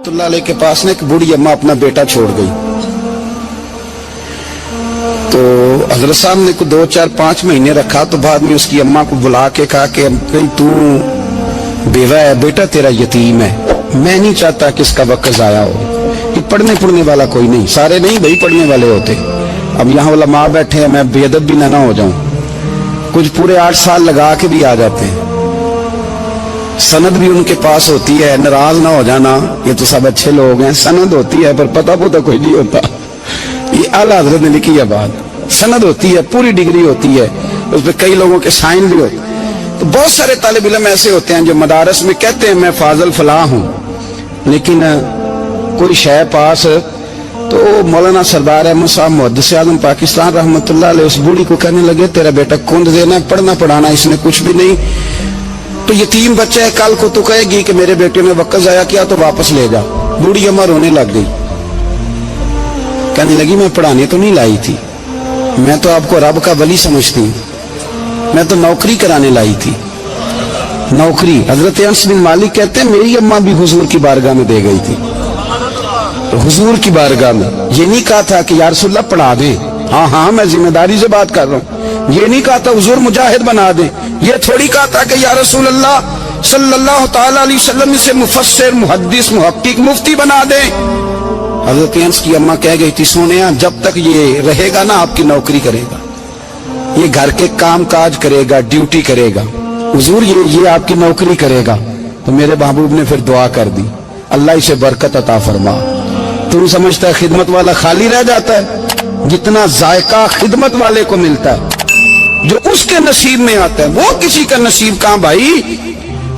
اللہ علیہ کے پاس ایک بوڑھی اماں اپنا بیٹا چھوڑ گئی، تو حضرت صاحب نے 2 4 5 مہینے رکھا، تو بعد میں اس کی اماں کو بلا کے کہا کہ تو بیوہ ہے، بیٹا تیرا یتیم ہے، میں نہیں چاہتا کہ اس کا وقت ضائع ہو، کہ پڑھنے والا کوئی نہیں، سارے نہیں بھائی پڑھنے والے ہوتے، اب یہاں علماء بیٹھے ہیں، میں بے ادب بھی نہ ہو جاؤں، کچھ پورے 8 سال لگا کے بھی آ جاتے ہیں، سند بھی ان کے پاس ہوتی ہے، ناراض نہ ہو جانا، یہ تو سب اچھے لوگ ہیں، سند ہوتی ہے پر پتہ کوئی نہیں ہوتا، یہ اعلیٰ حضرت نے لکھی ہے بات، سند ہوتی ہے، پوری ڈگری ہوتی ہے، اس پہ کئی لوگوں کے سائن بھی ہوتے ہیں، تو بہت سارے طالب علم ایسے ہوتے ہیں جو مدارس میں کہتے ہیں میں فاضل فلاں ہوں، لیکن کوئی شے پاس، تو مولانا سردار احمد صاحب محدث اعظم پاکستان رحمۃ اللہ علیہ اس بوڑھی کو کہنے لگے تیرا بیٹا کند دینا ہے، پڑھنا پڑھانا اس نے کچھ بھی نہیں، تو یتیم بچہ ہے، کل کو تو کہے گی کہ میرے بیٹے نے وقت ضائع کیا تو واپس لے جا۔ بوڑھی اماں رونے لگ گئی، کہنے لگی میں پڑھانے تو نہیں لائی تھی، میں تو آپ کو رب کا ولی سمجھتی ہوں، میں تو نوکری کرانے لائی تھی، نوکری۔ حضرت انس بن مالک کہتے ہیں میری اماں بھی حضور کی بارگاہ میں دے گئی تھی، حضور کی بارگاہ میں، یہ نہیں کہا تھا کہ یا رسول اللہ پڑھا دیں، ہاں میں ذمہ داری سے بات کر رہا ہوں، یہ نہیں کہا تھا حضور مجاہد بنا دیں، یہ تھوڑی کہا تھا کہ یا رسول اللہ صلی اللہ تعالی علیہ وسلم سے مفسر محدث محقق مفتی بنا دیں۔ حضرت انس کی اماں کہہ گئی تھی سونیا جب تک یہ رہے گا نا آپ کی نوکری کرے گا، یہ گھر کے کام کاج کرے گا، ڈیوٹی کرے گا، حضور یہ آپ کی نوکری کرے گا۔ تو میرے محبوب نے پھر دعا کر دی اللہ اسے برکت عطا فرما۔ تم سمجھتا ہے خدمت والا خالی رہ جاتا ہے؟ جتنا ذائقہ خدمت والے کو ملتا ہے، جو اس کے نصیب میں آتا ہے، وہ کسی کا نصیب کہاں بھائی۔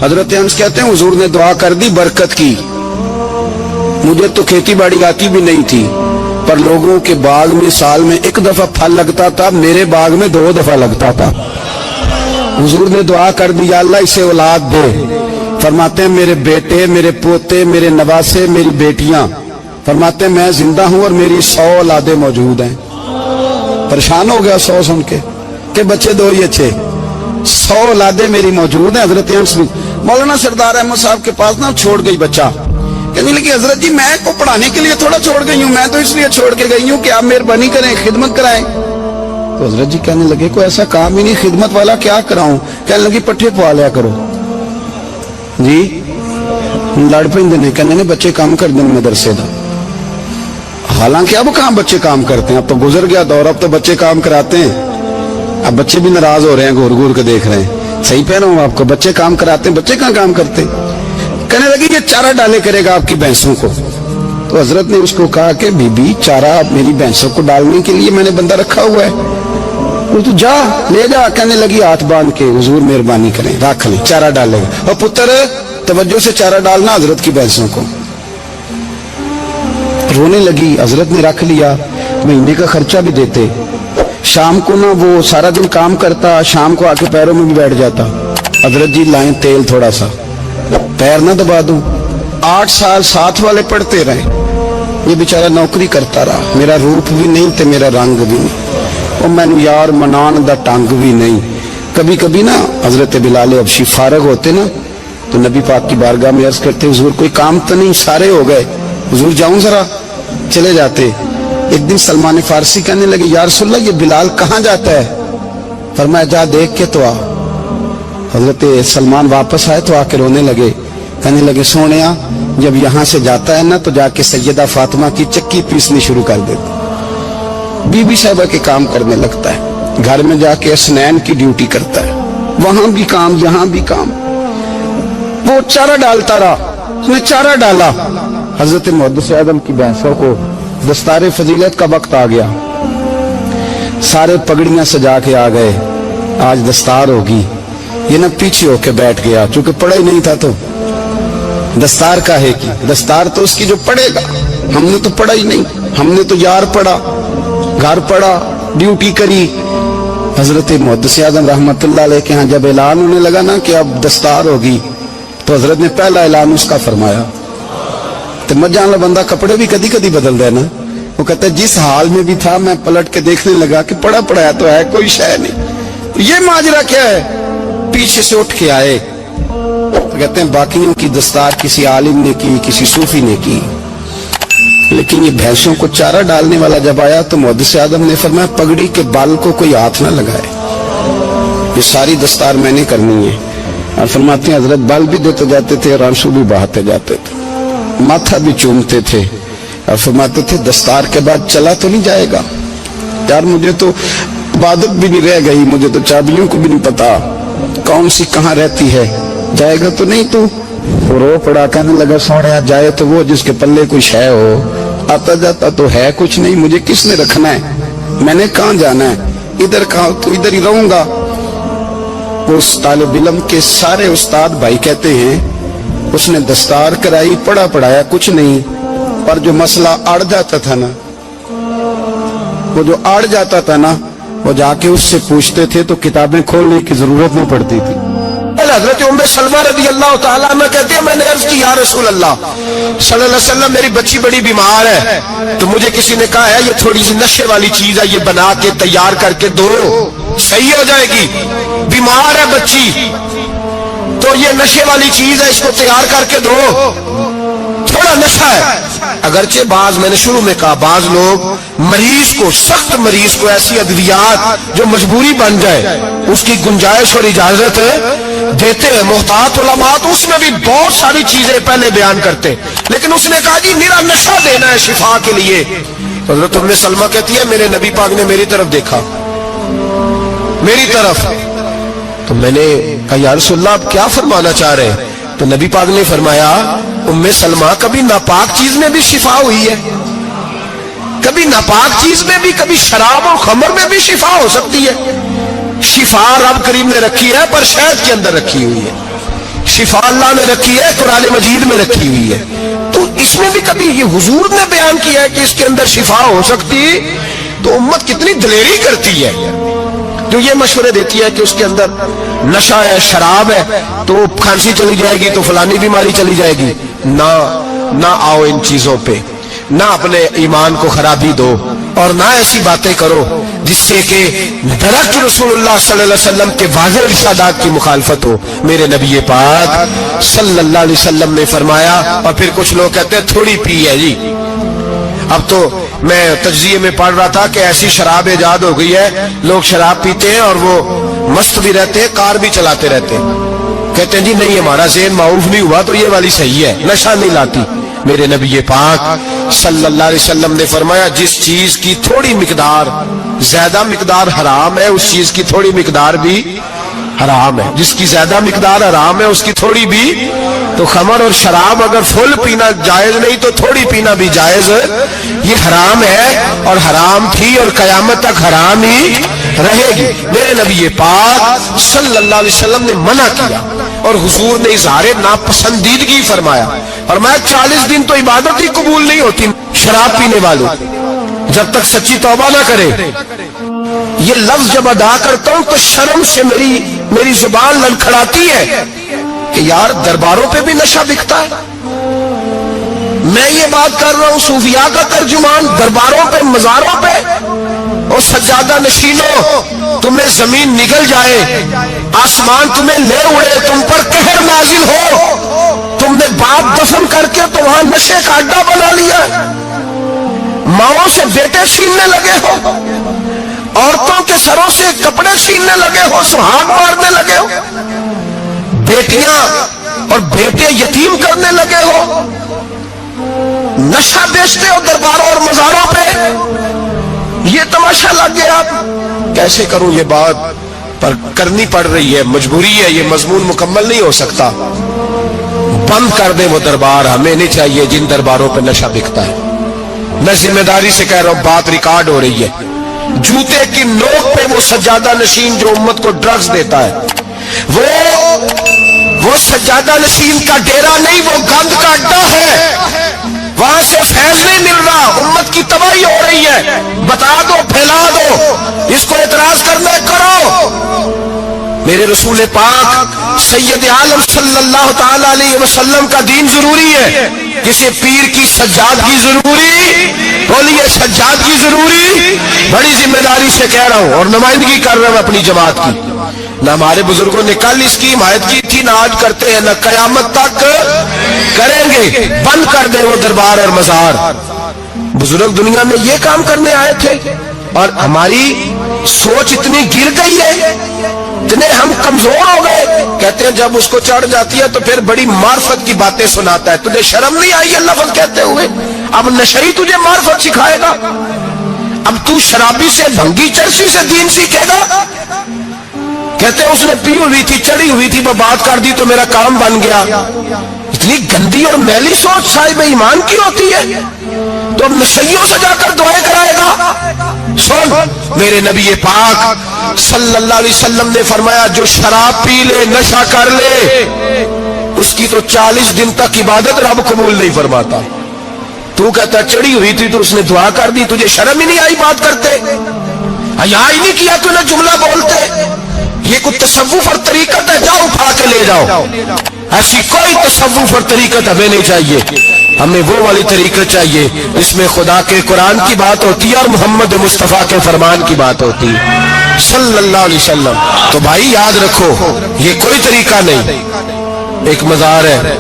حضرت انس کہتے ہیں حضور نے دعا کر دی، برکت کی۔ مجھے تو کھیتی باڑی آتی بھی نہیں تھی، پر لوگوں کے باغ میں سال میں 1 دفعہ پھل لگتا تھا، میرے باغ میں 2 دفعہ لگتا تھا۔ حضور نے دعا کر دی یا اللہ اسے اولاد دے۔ فرماتے ہیں میرے بیٹے، میرے پوتے، میرے نواسے، میری بیٹیاں، فرماتے ہیں میں زندہ ہوں اور میری 100 اولادیں موجود ہیں۔ پریشان ہو گیا 100 سن کے کہ بچے 2 ہی اچھے، 100 اولادیں میری موجود ہیں۔ حضرت انس مولانا سردار احمد صاحب کے پاس نہ چھوڑ گئی بچہ، کہنے لگی حضرت جی میں کو پڑھانے کے لیے تھوڑا چھوڑ گئی ہوں، میں تو اس لیے چھوڑ کے گئی ہوں کہ آپ مہربانی کریں خدمت کرائیں۔ تو حضرت جی کہنے لگے کوئی ایسا کام ہی نہیں، خدمت والا کیا کراؤں؟ کہنے لگی پٹھے پوا لیا کرو جی، لڑ پہ کہنے بچے کام کر دیں مدرسے دا، حالانکہ اب کہاں بچے کام کرتے ہیں، اب تو گزر گیا دور، اب تو بچے کام کراتے ہیں، اب بچے بھی ناراض ہو رہے ہیں، گور کے دیکھ رہے ہیں، صحیح پہ رہا ہوں آپ کو، بچے کام کراتے ہیں، بچے کہاں کام کرتے ہیں۔ کہنے لگی یہ چارہ ڈالے کرے گا آپ کی بھینسوں کو۔ تو حضرت نے اس کو کہا کہ بی بی چارہ میری بھینسوں کو ڈالنے کے لیے میں نے بندہ رکھا ہوا ہے، وہ تو جا لے جا۔ کہنے لگی ہاتھ باندھ کے حضور مہربانی کریں رکھ لیں، چارہ ڈالے گا، اور پتر توجہ سے چارہ ڈالنا حضرت کی بھینسوں کو۔ رونے لگی، حضرت نے رکھ لیا، مہینے کا خرچہ بھی دیتے، شام کو نا وہ سارا دن کام کرتا، شام کو آ کے پیروں میں بھی بیٹھ جاتا، حضرت جی لائیں تیل تھوڑا سا، پیر نہ دبا دوں۔ 8 سال ساتھ والے پڑھتے رہے، یہ بیچارہ نوکری کرتا رہا، میرا روپ بھی نہیں تے میرا رنگ بھی نہیں، اور میں یار منان دا ٹنگ بھی نہیں۔ کبھی کبھی نا حضرت بلال حبشی فارغ ہوتے نا تو نبی پاک کی بارگاہ میں عرض کرتے حضور کوئی کام تو نہیں، سارے ہو گئے، حضور جاؤں ذرا، چلے جاتے۔ ایک دن سلمان فارسی کہنے لگے یا رسول اللہ یہ بلال کہاں جاتا ہے؟ فرمایا جا دیکھ کے تو آ۔ حضرت سلمان واپس آئے تو آ کے رونے لگے، کہنے لگے سونیا جب یہاں سے جاتا ہے نا تو جا کے سیدہ فاطمہ کی چکی پیسنی شروع کر دیتا، بی بی صاحبہ کے کام کرنے لگتا ہے، گھر میں جا کے اسنین کی ڈیوٹی کرتا ہے، وہاں بھی کام یہاں بھی کام۔ وہ چارہ ڈالتا رہا، اس نے چارہ ڈالا، حضرت محدث اعظم کی بھینسوں کو دستار فضیلت کا وقت آ گیا، سارے پگڑیاں سجا کے آ گئے، آج دستار ہوگی، یہ نہ پیچھے ہو کے بیٹھ گیا، چونکہ پڑھا ہی نہیں تھا تو دستار کاہے کی، دستار تو اس کی جو پڑھے گا، ہم نے تو پڑھا ہی نہیں، ہم نے تو یار پڑھا، گھر پڑھا، ڈیوٹی کری۔ حضرت محدث اعظم رحمت اللہ علیہ کے ہاں جب اعلان ہونے لگا نا کہ اب دستار ہوگی تو حضرت نے پہلا اعلان اس کا فرمایا۔ تو مجھان والا بندہ کپڑے بھی کدی کدی بدل دے نا، وہ کہتا ہے جس حال میں بھی تھا میں پلٹ کے دیکھنے لگا کہ پڑھا پڑھایا تو ہے، کوئی شے نہیں، یہ ماجرا کیا ہے؟ پیچھے سے اٹھ کے آئے تو کہتے ہیں باقیوں کی دستار کسی عالم نے کی, کسی صوفی نے کی, لیکن یہ بھینسوں کو چارہ ڈالنے والا جب آیا تو محدث اعظم نے فرمایا پگڑی کے بال کو کوئی ہاتھ نہ لگائے, یہ ساری دستار میں نے کرنی ہے. اور فرماتے ہیں حضرت بال بھی دیتے جاتے تھے اور آنسو بھی بہاتے جاتے تھے, ماتھا بھی چومتے تھے, اور فرماتے تھے دستار کے بعد چلا تو نہیں جائے گا یار, مجھے تو عبادت بھی نہیں رہ گئی, مجھے تو چابیوں کو بھی نہیں پتا کون سی کہاں رہتی ہے, جائے گا تو نہیں تو. وہ رو پڑا کہنے لگا سونے جائے تو وہ جس کے پلے کچھ ہے ہو, آتا جاتا تو ہے کچھ نہیں, مجھے کس نے رکھنا ہے, میں نے کہاں جانا ہے, ادھر کہاں تو ادھر ہی رہوں گا. اس طالب علم کے سارے استاد بھائی کہتے ہیں اس نے دستار کرائی, پڑھا پڑھایا کچھ نہیں, پر جو مسئلہ اڑ جاتا تھا نا, وہ جو اڑ جاتا تھا نا, وہ جا کے اس سے پوچھتے تھے تو کتابیں کھولنے کی ضرورت نہ پڑتی تھی. حضرت ام سلمہ رضی اللہ تعالیٰ عنہ کہتے ہیں میں نے عرض کی یا رسول اللہ صلی اللہ علیہ وسلم میری بچی بڑی بیمار ہے, تو مجھے کسی نے کہا ہے یہ تھوڑی سی نشے والی چیز ہے, یہ بنا کے تیار کر کے دو صحیح ہو جائے گی, بیمار ہے بچی تو یہ نشے والی چیز ہے, اس کو تیار کر کے دو, تھوڑا نشہ ہے. اگرچہ بعض, میں نے شروع میں کہا, بعض لوگ مریض کو, سخت مریض کو ایسی ادویات جو مجبوری بن جائے اس کی گنجائش اور اجازت دیتے ہیں. محتاط علماء تو اس میں بھی بہت ساری چیزیں پہلے بیان کرتے, لیکن اس نے کہا جی میرا نشہ دینا ہے شفا کے لیے. حضرت ام سلمہ کہتی ہے میرے نبی پاک نے میری طرف دیکھا, میری طرف, تو میں نے کہا یا رسول اللہ آپ کیا فرمانا چاہ رہے ہیں؟ تو نبی پاک نے فرمایا ام سلمہ کبھی ناپاک چیز میں بھی شفا ہوئی ہے, کبھی ناپاک چیز میں بھی, کبھی شراب اور خمر میں بھی شفا ہو سکتی ہے. شفا رب کریم نے رکھی ہے پر شہد کے اندر رکھی ہوئی ہے, شفا اللہ نے رکھی ہے قرآن مجید میں رکھی ہوئی ہے. تو اس میں بھی کبھی یہ حضور نے بیان کیا ہے کہ اس کے اندر شفا ہو سکتی, تو امت کتنی دلیری کرتی ہے جو یہ مشورے دیتی ہے کہ اس کے اندر نشہ ہے, شراب ہے, تو کھانسی چلی جائے گی تو فلانی بیماری چلی جائے گی. نہ آؤ ان چیزوں پہ, نہ اپنے ایمان کو خرابی دو, اور نہ ایسی باتیں کرو جس سے کہ درجت رسول اللہ صلی اللہ علیہ وسلم کے واضح ارشادات کی مخالفت ہو. میرے نبی پاک صلی اللہ علیہ وسلم نے فرمایا, اور پھر کچھ لوگ کہتے ہیں تھوڑی پی ہے جی. اب تو میں تجزیے میں پڑھ رہا تھا کہ ایسی شراب ایجاد ہو گئی ہے, لوگ شراب پیتے ہیں اور وہ مست بھی رہتے ہیں, کار بھی چلاتے رہتے ہیں, کہتے ہیں جی نہیں ہمارا ذہن معروف نہیں ہوا تو یہ والی صحیح ہے, نشہ نہیں لاتی. میرے نبی پاک صلی اللہ علیہ وسلم نے فرمایا جس چیز کی تھوڑی مقدار, زیادہ مقدار حرام ہے اس چیز کی تھوڑی مقدار بھی حرام ہے, جس کی زیادہ مقدار حرام ہے اس کی تھوڑی بھی. تو خمر اور شراب اگر فل پینا جائز نہیں تو تھوڑی پینا بھی جائز, یہ حرام ہے اور حرام تھی اور قیامت تک حرام ہی رہے گی. میرے نبی پاک صلی اللہ علیہ وسلم نے منع کیا اور حضور نے اظہار ناپسندیدگی فرمایا, اور میں 40 دن تو عبادت ہی قبول نہیں ہوتی شراب پینے والوں جب تک سچی توبہ نہ کرے. یہ لفظ جب ادا کرتا ہوں تو شرم سے میری زبان لڑکھڑاتی ہے کہ یار درباروں پہ بھی نشہ بکتا ہے. میں یہ بات کر رہا ہوں صوفیاء کا ترجمان, درباروں پہ, مزاروں پہ, اور سجادہ نشینوں تمہیں زمین نگل جائے, آسمان تمہیں لے اڑے, تم پر قہر نازل ہو, تم نے باپ دفن کر کے تو وہاں نشے کا اڈا بنا لیا, ماؤں سے بیٹے چھیننے لگے ہو, عورتوں کے سروں سے کپڑے چھیننے لگے ہو, سہاگ مارنے لگے ہو, بیٹیاں اور بیٹے یتیم کرنے لگے ہو, نشہ بیچتے ہو درباروں اور مزاروں پہ. یہ تماشا لگ گیا. کیسے کروں یہ بات, پر کرنی پڑ رہی ہے, مجبوری ہے, یہ مضمون مکمل نہیں ہو سکتا. بند کر دے وہ دربار, ہمیں نہیں چاہیے جن درباروں پہ نشہ بکتا ہے. میں ذمہ داری سے کہہ رہا ہوں, بات ریکارڈ ہو رہی ہے. جوتے کی نوک پہ وہ سجادہ نشین جو امت کو ڈرگز دیتا ہے, وہ سجادہ نشین کا ڈیرا نہیں, وہ گند کا اڈا ہے. وہاں سے فیض نہیں مل رہا, امت کی تباہی ہو رہی ہے. بتا دو, پھیلا دو, اس کو اعتراض کرنا کرو. میرے رسول پاک سید عالم صلی اللہ تعالی علیہ وسلم کا دین ضروری ہے, کسی پیر کی سجادگی ضروری, بولیے سجادگی ضروری. بڑی ذمہ داری سے کہہ رہا ہوں اور نمائندگی کر رہا ہوں اپنی جماعت کی. نہ ہمارے بزرگوں نے کل اس کی حمایت کی تھی، نہ آج کرتے ہیں، نہ قیامت تک کریں گے۔ بند کر دیں وہ دربار اور مزار۔ بزرگ دنیا میں یہ کام کرنے آئے تھے، اور ہماری سوچ اتنی گر گئی ہے، اتنے ہم کمزور ہو گئے۔ کہتے ہیں جب اس کو چڑھ جاتی ہے تو پھر بڑی معرفت کی باتیں سناتا ہے۔ تجھے شرم نہیں آئی یہ لفظ کہتے ہوئے؟ اب نشئی تجھے معرفت سکھائے گا؟ اب تو شرابی سے، بھنگی چرسی سے دین سیکھے گا؟ کہتے ہیں اس نے پی ہوئی تھی، چڑھی ہوئی تھی، وہ بات کر دی تو میرا کام بن گیا۔ اتنی گندی اور میلی سوچ صاحب ایمان کی ہوتی ہے؟ تو اب نشیوں سے جا کر دعائیں کرائے گا؟ سن، میرے نبی پاک صلی اللہ علیہ وسلم نے فرمایا جو شراب پی لے، نشہ کر لے، اس کی تو 40 دن تک عبادت رب قبول نہیں فرماتا۔ تو کہتا چڑھی ہوئی تھی تو اس نے دعا کر دی، تجھے شرم ہی نہیں آئی بات کرتے؟ حیا ہی نہیں کیا تو نہ جملہ بولتے؟ یہ کوئی تصوف اور طریقت ہے؟ جاؤ اٹھا کے لے جاؤ۔ ایسی کوئی تصوف اور طریقت ہمیں نہیں چاہیے، ہمیں وہ والی طریقت چاہیے جس میں خدا کے قرآن کی بات ہوتی ہے اور محمد مصطفیٰ کے فرمان کی بات ہوتی ہے صلی اللہ علیہ وسلم۔ تو بھائی یاد رکھو یہ کوئی طریقہ نہیں۔ ایک مزار ہے،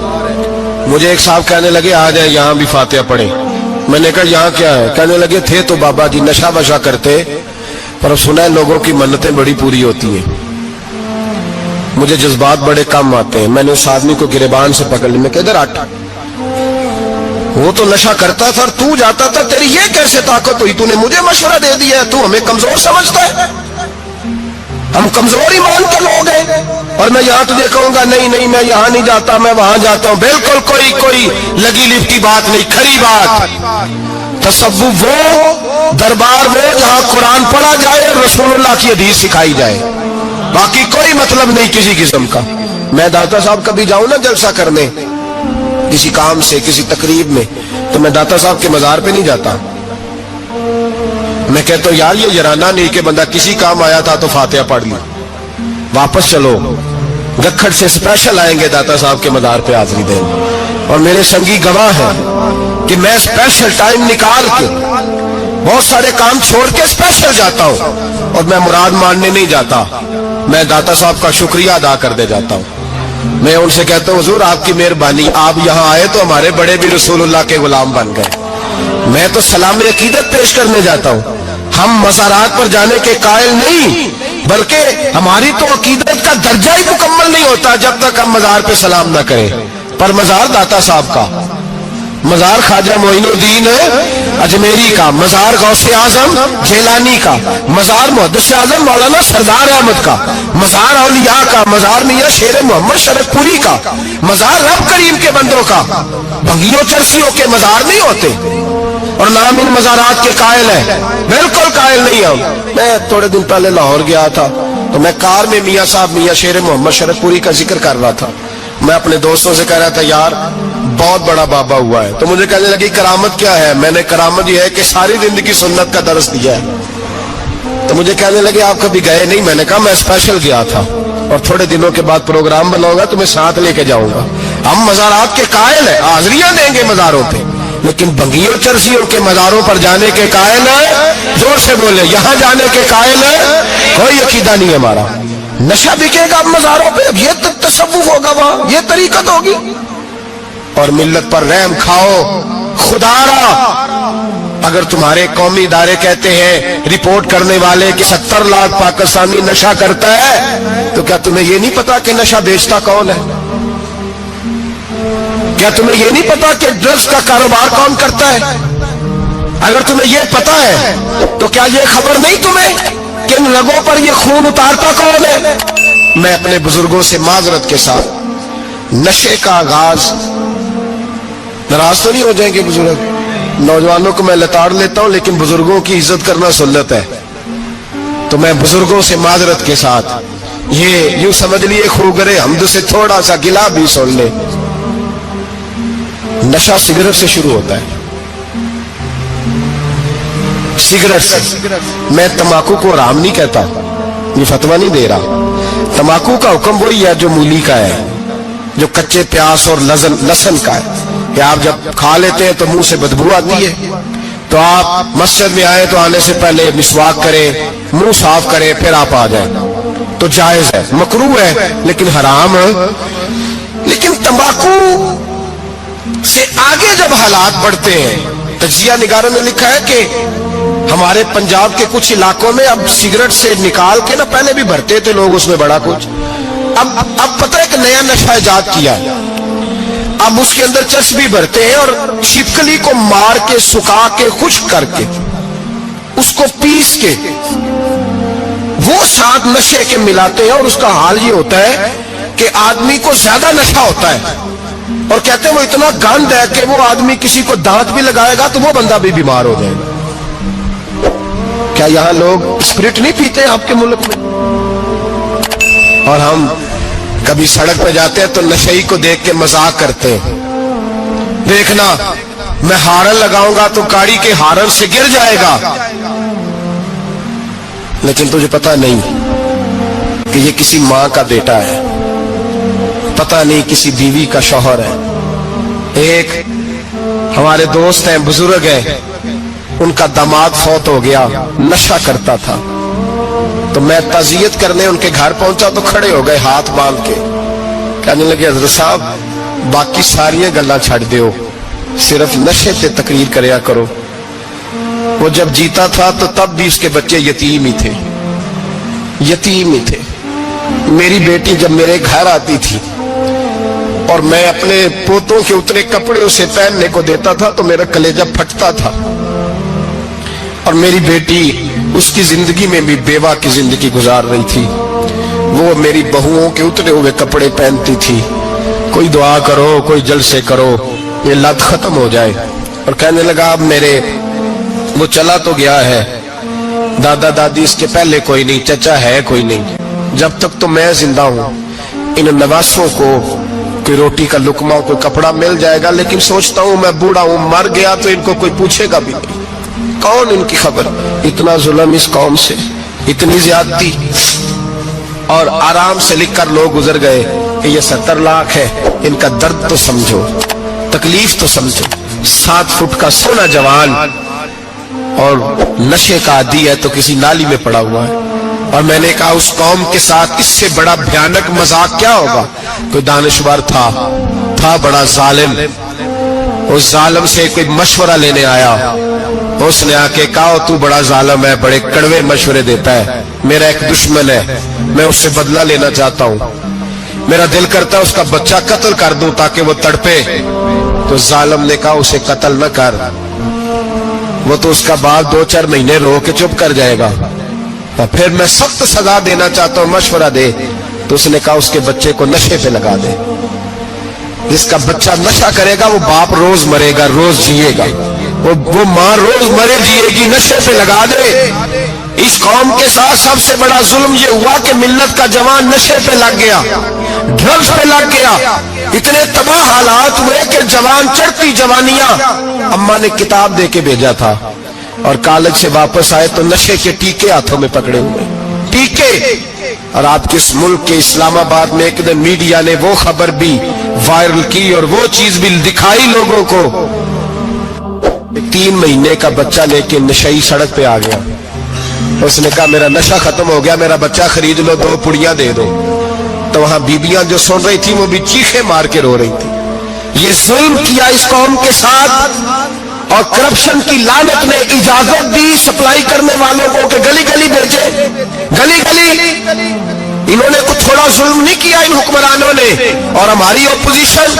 مجھے ایک صاحب کہنے لگے آ جائیں یہاں بھی فاتحہ پڑھیں۔ میں نے کہا یہاں کیا ہے؟ کہنے لگے تھے تو بابا جی نشہ وشا کرتے، پر سنا ہے لوگوں کی منتیں بڑی پوری ہوتی ہیں۔ مجھے جذبات بڑے کم آتے ہیں۔ میں نے اس آدمی کو گریبان سے پکڑ لی، میں کہ ادھر ہٹ، وہ تو نشہ کرتا تھا اور تو جاتا تھا، تیری یہ کیسے طاقت ہوئی؟ تو نے مجھے مشورہ دے دیا ہے، تو ہمیں کمزور سمجھتا ہے؟ ہم کمزور ایمان کے لوگ ہیں، اور میں یہاں تجھے کہوں گا نہیں نہیں میں یہاں نہیں جاتا، میں وہاں جاتا ہوں۔ بالکل کوئی لگی لپٹی بات نہیں، کھری بات۔ تصوف وہ، دربار وہ جہاں قرآن پڑھا جائے، رسول اللہ کی حدیث سکھائی جائے، باقی کوئی مطلب نہیں کسی قسم کا۔ میں داتا صاحب کبھی جاؤں نا جلسہ کرنے کسی کام سے، کسی تقریب میں، تو میں داتا صاحب کے مزار پہ نہیں جاتا۔ میں کہتا ہوں یار یہ یرانہ نہیں کہ بندہ کسی کام آیا تھا تو فاتحہ پڑھ لی، واپس چلو۔ گکھڑ سے اسپیشل آئیں گے داتا صاحب کے مزار پہ حاضری دیں، اور میرے سنگی گواہ ہیں کہ میں اسپیشل ٹائم نکال کے بہت سارے کام چھوڑ کے اسپیشل جاتا ہوں، اور میں مراد ماننے نہیں جاتا، میں داتا صاحب کا شکریہ ادا کر دے جاتا ہوں۔ میں ان سے کہتا ہوں حضور آپ کی مہربانی، آپ یہاں آئے تو ہمارے بڑے بھی رسول اللہ کے غلام بن گئے۔ میں تو سلام عقیدت پیش کرنے جاتا ہوں۔ ہم مزارات پر جانے کے قائل نہیں، بلکہ ہماری تو عقیدت کا درجہ ہی مکمل نہیں ہوتا جب تک ہم مزار پہ سلام نہ کریں۔ پر مزار داتا صاحب کا، مزار خواجہ معین الدین اجمیری کا، مزار غوث اعظم جیلانی کا، مزار محدث اعظم مولانا سردار احمد کا، مزار اولیاء کا، مزار میاں شیر محمد شرف پوری کا، مزار رب کریم کے بندوں کا۔ بھنگیوں چرسیوں کے مزار نہیں ہوتے، اور نام ان مزارات کے قائل ہیں؟ بالکل قائل نہیں ہم۔ میں تھوڑے دن پہلے لاہور گیا تھا تو میں کار میں میاں صاحب میاں شیر محمد شرف پوری کا ذکر کر رہا تھا۔ میں اپنے دوستوں سے کہہ رہا تھا یار بہت بڑا بابا ہوا ہے، تو مجھے کہنے لگی کرامت کیا ہے؟ میں نے کرامت یہ ہے کہ ساری زندگی سنت کا درس دیا ہے۔ تو مجھے کہنے لگے آپ کبھی گئے نہیں؟ میں نے کہا میں اسپیشل گیا تھا، اور تھوڑے دنوں کے بعد پروگرام بناؤں گا تو میں ساتھ لے کے جاؤں گا۔ ہم مزارات کے قائل ہیں، حاضریاں دیں گے مزاروں پہ، لیکن بھنگیوں چرسیوں کے مزاروں پر جانے کے قائل ہیں؟ زور سے بولے، یہاں جانے کے قائل ہیں؟ کوئی عقیدہ نہیں ہمارا۔ نشہ بکے گا مزاروں پہ، اب یہ تصوف ہوگا وہاں، یہ طریقت ہوگی؟ اور ملت پر رحم کھاؤ خدا را۔ اگر تمہارے قومی ادارے کہتے ہیں رپورٹ کرنے والے کہ 70 لاکھ پاکستانی نشہ کرتا ہے، تو کیا تمہیں یہ نہیں پتا کہ نشہ بیچتا کون ہے؟ کیا تمہیں یہ نہیں پتا کہ ڈرگز کا کاروبار کون کرتا ہے؟ اگر تمہیں یہ پتا ہے تو کیا یہ خبر نہیں تمہیں کہ ان رگوں پر یہ خون اتارتا کون ہے؟ میں اپنے بزرگوں سے معذرت کے ساتھ نشے کا آغاز، ناراض تو نہیں ہو جائیں گے بزرگ، نوجوانوں کو میں لتاڑ لیتا ہوں لیکن بزرگوں کی عزت کرنا سنت ہے، تو میں بزرگوں سے معذرت کے ساتھ یہ یوں سمجھ لیے خوگرے حمد سے تھوڑا سا گلا بھی سن لے۔ نشہ سگریٹ سے شروع ہوتا ہے، سگریٹ سے۔ میں تمباکو کو حرام نہیں کہتا، یہ فتویٰ نہیں دے رہا۔ تمباکو کا حکم وہی ہے جو مولی کا ہے، جو کچے پیاز اور لہسن کا ہے، کہ آپ جب کھا لیتے ہیں تو منہ سے بدبو آتی ہے، تو آپ مسجد میں آئے تو آنے سے پہلے مسواک کریں، منہ صاف کریں، پھر آپ آ جائیں۔ تو جائز ہے, مکروہ ہے لیکن حرام ہے. لیکن تمباکو سے آگے جب حالات بڑھتے ہیں, تجزیہ نگاروں نے لکھا ہے کہ ہمارے پنجاب کے کچھ علاقوں میں اب سگریٹ سے نکال کے نا, پہلے بھی بھرتے تھے لوگ اس میں بڑا کچھ, اب پتہ ہے کہ نیا نشہ ایجاد کیا, اب اس کے اندر چسبی بھرتے ہیں اور چھپکلی کو مار کے سکھا کے خشک کر کے اس کو پیس کے وہ ساتھ نشے کے ملاتے ہیں, اور اس کا حال یہ ہوتا ہے کہ آدمی کو زیادہ نشہ ہوتا ہے, اور کہتے ہیں وہ اتنا گند ہے کہ وہ آدمی کسی کو دانت بھی لگائے گا تو وہ بندہ بھی بیمار ہو جائے گا. کیا یہاں لوگ اسپرٹ نہیں پیتے ہیں آپ کے ملک میں؟ اور ہم کبھی سڑک پہ جاتے ہیں تو نشئی کو دیکھ کے مذاق کرتے ہیں, دیکھنا میں ہارن لگاؤں گا تو گاڑی کے ہارن سے گر جائے گا, لیکن تجھے پتہ نہیں کہ یہ کسی ماں کا بیٹا ہے, پتہ نہیں کسی بیوی کا شوہر ہے. ایک ہمارے دوست ہیں, بزرگ ہیں, ان کا داماد فوت ہو گیا, نشہ کرتا تھا, تو میں تعزیت کرنے ان کے گھر پہنچا تو کھڑے ہو گئے ہاتھ باندھ کے, کہنے لگے حضرت صاحب باقی ساری گلاں چھڑ دیو, صرف نشے تے تقریر کریا کرو. وہ جب جیتا تھا تو تب بھی اس کے بچے یتیم ہی تھے, یتیم ہی تھے. میری بیٹی جب میرے گھر آتی تھی اور میں اپنے پوتوں کے اتنے کپڑے اسے پہننے کو دیتا تھا تو میرا کلیجہ پھٹتا تھا, اور میری بیٹی اس کی زندگی میں بھی بیوہ کی زندگی گزار رہی تھی, وہ میری بہوؤں کے اترے ہوئے کپڑے پہنتی تھی. کوئی دعا کرو, کوئی جلسے کرو, یہ لت ختم ہو جائے. اور کہنے لگا اب میرے وہ چلا تو گیا ہے, دادا دادی اس کے پہلے کوئی نہیں, چچا ہے کوئی نہیں, جب تک تو میں زندہ ہوں ان نواسوں کو کوئی روٹی کا لقمہ, کوئی کپڑا مل جائے گا, لیکن سوچتا ہوں میں بوڑھا ہوں, مر گیا تو ان کو کوئی پوچھے گا بھی نہیں, کون ان کی خبر. اتنا ظلم اس قوم سے, اتنی زیادتی, اور آرام سے لکھ کر لوگ گزر گئے کہ یہ 70 لاکھ ہے, ان کا درد تو سمجھو, تکلیف تو سمجھو. 7 فٹ کا سونا جوان اور نشے کا عادی ہے تو کسی نالی میں پڑا ہوا ہے. اور میں نے کہا اس قوم کے ساتھ اس سے بڑا بھیانک مذاق کیا ہوگا. کوئی دانشور تھا بڑا ظالم, اس ظالم سے کوئی مشورہ لینے آیا, اس نے آ کے کہا تو بڑا ظالم ہے, بڑے کڑوے مشورے دیتا ہے, میرا ایک دشمن ہے, میں اس سے بدلہ لینا چاہتا ہوں, میرا دل کرتا ہے اس کا بچہ قتل کر دوں تاکہ وہ تڑپے. تو ظالم نے کہا اسے قتل نہ کر, وہ تو اس کا باپ 2-4 مہینے رو کے چپ کر جائے گا, پھر میں سخت سزا دینا چاہتا ہوں, مشورہ دے. تو اس نے کہا اس کے بچے کو نشے پہ لگا دے, جس کا بچہ نشہ کرے گا وہ باپ روز مرے گا, روز جیے گا, وہ ماں روز مرے جیے گی, نشے پہ لگا دے. اس قوم کے ساتھ سب سے بڑا ظلم یہ ہوا کہ ملت کا جوان نشے پہ لگ گیا, ڈرگز پہ لگ گیا, اتنے تباہ حالات ہوئے کہ جوان چڑھتی جوانیاں. اماں نے کتاب دے کے بھیجا تھا اور کالج سے واپس آئے تو نشے کے ٹیکے ہاتھوں میں پکڑے ہوئے, ٹیکے. اور آپ کے اس ملک کے اسلام آباد میں ایک دن میڈیا نے وہ خبر بھی وائرل کی اور وہ چیز بھی دکھائی لوگوں کو, 3 مہینے کا بچہ لے کے نشئی سڑک پہ آ گیا. اس نے کہا میرا نشہ ختم ہو گیا, میرا بچہ خرید لو, 2 پڑیاں دے دو. تو وہاں بیبیاں جو سن رہی تھی وہ بھی چیخے مار کے رو رہی تھی. یہ ظلم کیا اس قوم کے ساتھ, اور کرپشن کی لعنت نے اجازت دی سپلائی کرنے والوں کو کہ گلی گلی بھیجے, گلی گلی. انہوں نے کچھ تھوڑا ظلم نہیں کیا ان حکمرانوں نے. اور ہماری اپوزیشن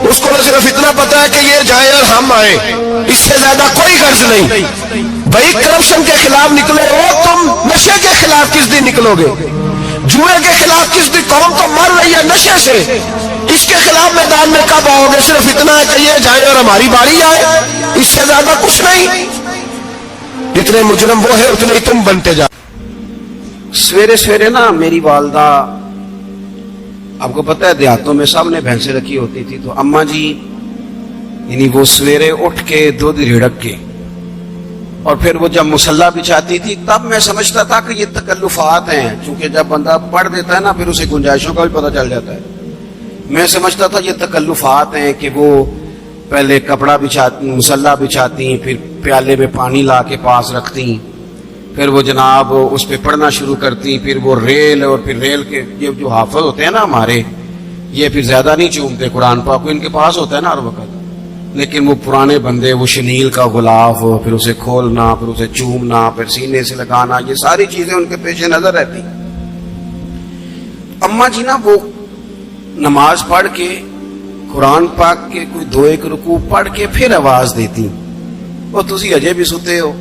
اس کو صرف اتنا پتا ہے کہ یہ جائیں اور ہم آئیں, اس سے زیادہ کوئی غرض نہیں. بھائی کرپشن کے خلاف نکلو, تم نشے کے خلاف کس دن نکلو گے, جوئے کے خلاف کس دن, قوم تو مر رہی ہے نشے سے, اس کے خلاف میدان میں کب آؤ گے. صرف اتنا ہے کہ یہ جائیں اور ہماری باری آئے, اس سے زیادہ کچھ نہیں. جتنے مجرم وہ ہے اتنے تم بنتے جا. سویرے سویرے نا میری والدہ, آپ کو پتہ ہے دیہاتوں میں سامنے بھینسیں رکھی ہوتی تھی, تو اماں جی یعنی وہ سویرے اٹھ کے دودھ رڑک کے اور پھر وہ جب مصلی بچھاتی تھی تب میں سمجھتا تھا کہ یہ تکلفات ہیں, چونکہ جب بندہ پڑھ دیتا ہے نا پھر اسے گنجائشوں کا بھی پتہ چل جاتا ہے. میں سمجھتا تھا یہ تکلفات ہیں کہ وہ پہلے کپڑا بچھاتی, مصلی بچھاتی, پھر پیالے میں پانی لا کے پاس رکھتی, پھر وہ جناب اس پہ پڑھنا شروع کرتی، پھر وہ ریل، اور پھر ریل کے یہ جو حافظ ہوتے ہیں نا ہمارے، یہ پھر زیادہ نہیں چومتے قرآن پاک کو، ان کے پاس ہوتا ہے نا ہر وقت، لیکن وہ پرانے بندے وہ شنیل کا غلاف، پھر اسے کھولنا، پھر اسے چومنا، پھر سینے سے لگانا، یہ ساری چیزیں ان کے پیش نظر رہتی۔ اماں جی نا وہ نماز پڑھ کے قرآن پاک کے کوئی 2-1 رکوع پڑھ کے پھر آواز دیتی، وہ تسی اجے بھی ستے ہو،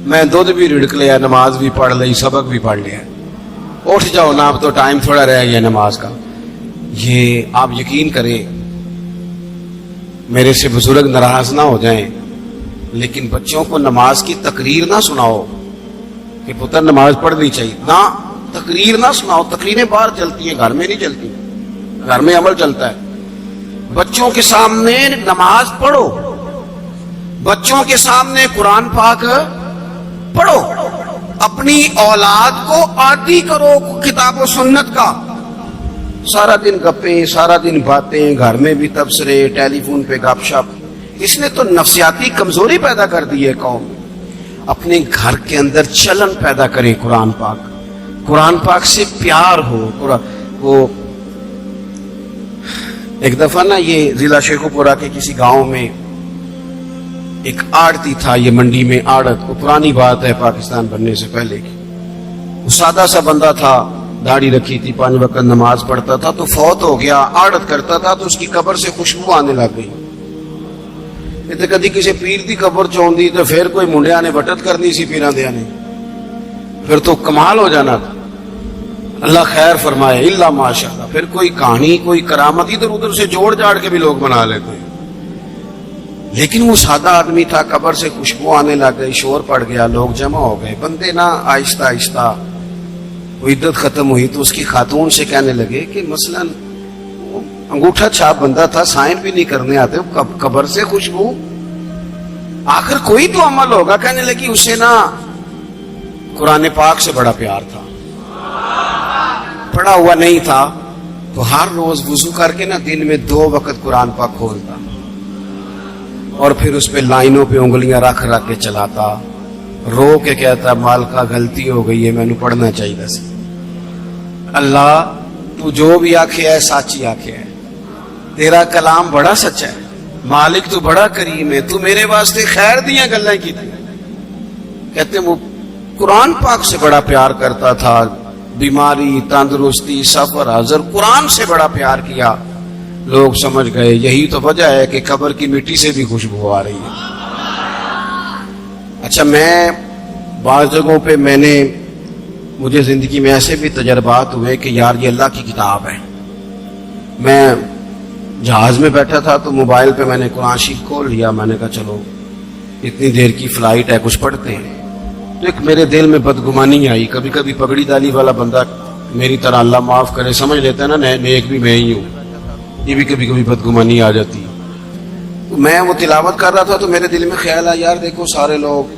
میں دودھ بھی رڑک لیا، نماز بھی پڑھ لی، سبق بھی پڑھ لیا، اٹھ جاؤ نا، اب تو ٹائم تھوڑا رہ گیا نماز کا۔ یہ آپ یقین کریں، میرے سے بزرگ ناراض نہ ہو جائیں، لیکن بچوں کو نماز کی تقریر نہ سناؤ کہ پتر نماز پڑھنی چاہیے، نہ تقریر نہ سناؤ، تقریریں باہر چلتی ہیں، گھر میں نہیں چلتی، گھر میں عمل چلتا ہے۔ بچوں کے سامنے نماز پڑھو، بچوں کے سامنے قرآن پاک پڑھو، اپنی اولاد کو عادی کرو کتاب و سنت کا۔ سارا دن گپیں، سارا دن باتیں، گھر میں بھی تبصرے، ٹیلی فون پہ گپ شپ، اس نے تو نفسیاتی کمزوری پیدا کر دی ہے قوم۔ اپنے گھر کے اندر چلن پیدا کریں، قرآن پاک سے پیار ہو۔ وہ ایک دفعہ نا یہ ضلع شیخو پورہ کے کسی گاؤں میں ایک آڑتی تھا، یہ منڈی میں آڑت، وہ پرانی بات ہے پاکستان بننے سے پہلے کی، وہ سادہ سا بندہ تھا، داڑھی رکھی تھی، 5 وقت نماز پڑھتا تھا، تو فوت ہو گیا، آڑت کرتا تھا، تو اس کی قبر سے خوشبو آنے لگ گئی۔ یہ کدی کسی پیر دی قبر چوندی تو پھر کوئی منڈیا نے بٹت کرنی سی پیراں دیا نے، پھر تو کمال ہو جانا تھا۔ اللہ خیر فرمائے، اللہ ماشاء اللہ، پھر کوئی کہانی، کوئی کرامت ادھر ادھر سے جوڑ جاڑ کے بھی لوگ بنا لیتے ہیں، لیکن وہ سادہ آدمی تھا، قبر سے خوشبو آنے لگ گئی، شور پڑ گیا، لوگ جمع ہو گئے، بندے نا آہستہ آہستہ وہ عدت ختم ہوئی تو اس کی خاتون سے کہنے لگے کہ مثلا انگوٹھا چھاپ بندہ تھا، سائن بھی نہیں کرنے آتے، قبر سے خوشبو، آخر کوئی تو عمل ہوگا۔ کہنے لگی اسے نا قرآن پاک سے بڑا پیار تھا، پڑھا ہوا نہیں تھا، تو ہر روز وضو کر کے نا دن میں 2 وقت قرآن پاک کھولتا، اور پھر اس پہ لائنوں پہ انگلیاں رکھ کے چلاتا، رو کے کہتا مالکا غلطی ہو گئی ہے، میں نے پڑھنا چاہیے سی۔ اللہ تو جو بھی آکھے ہے سچی آکھے ہے، تیرا کلام بڑا سچا ہے، مالک تو بڑا کریم ہے، تو میرے واسطے خیر دیاں گلیں کی تھی۔ کہتے وہ قرآن پاک سے بڑا پیار کرتا تھا، بیماری، تندرستی، سفر، حضر، قرآن سے بڑا پیار کیا۔ لوگ سمجھ گئے یہی تو وجہ ہے کہ قبر کی مٹی سے بھی خوشبو آ رہی ہے۔ اچھا، میں بعض جگہوں پہ مجھے زندگی میں ایسے بھی تجربات ہوئے کہ یار یہ اللہ کی کتاب ہے۔ میں جہاز میں بیٹھا تھا تو موبائل پہ میں نے قرآن شریف کھول لیا، میں نے کہا چلو اتنی دیر کی فلائٹ ہے کچھ پڑھتے ہیں، تو ایک میرے دل میں بدگمانی آئی۔ کبھی کبھی پگڑی دالی والا بندہ میری طرح، اللہ معاف کرے، سمجھ لیتا ہے نا نیک بھی میں ہی ہوں، یہ بھی کبھی کبھی بدگمانی آ جاتی۔ میں وہ تلاوت کر رہا تھا تو میرے دل میں خیال آیا، یار دیکھو سارے لوگ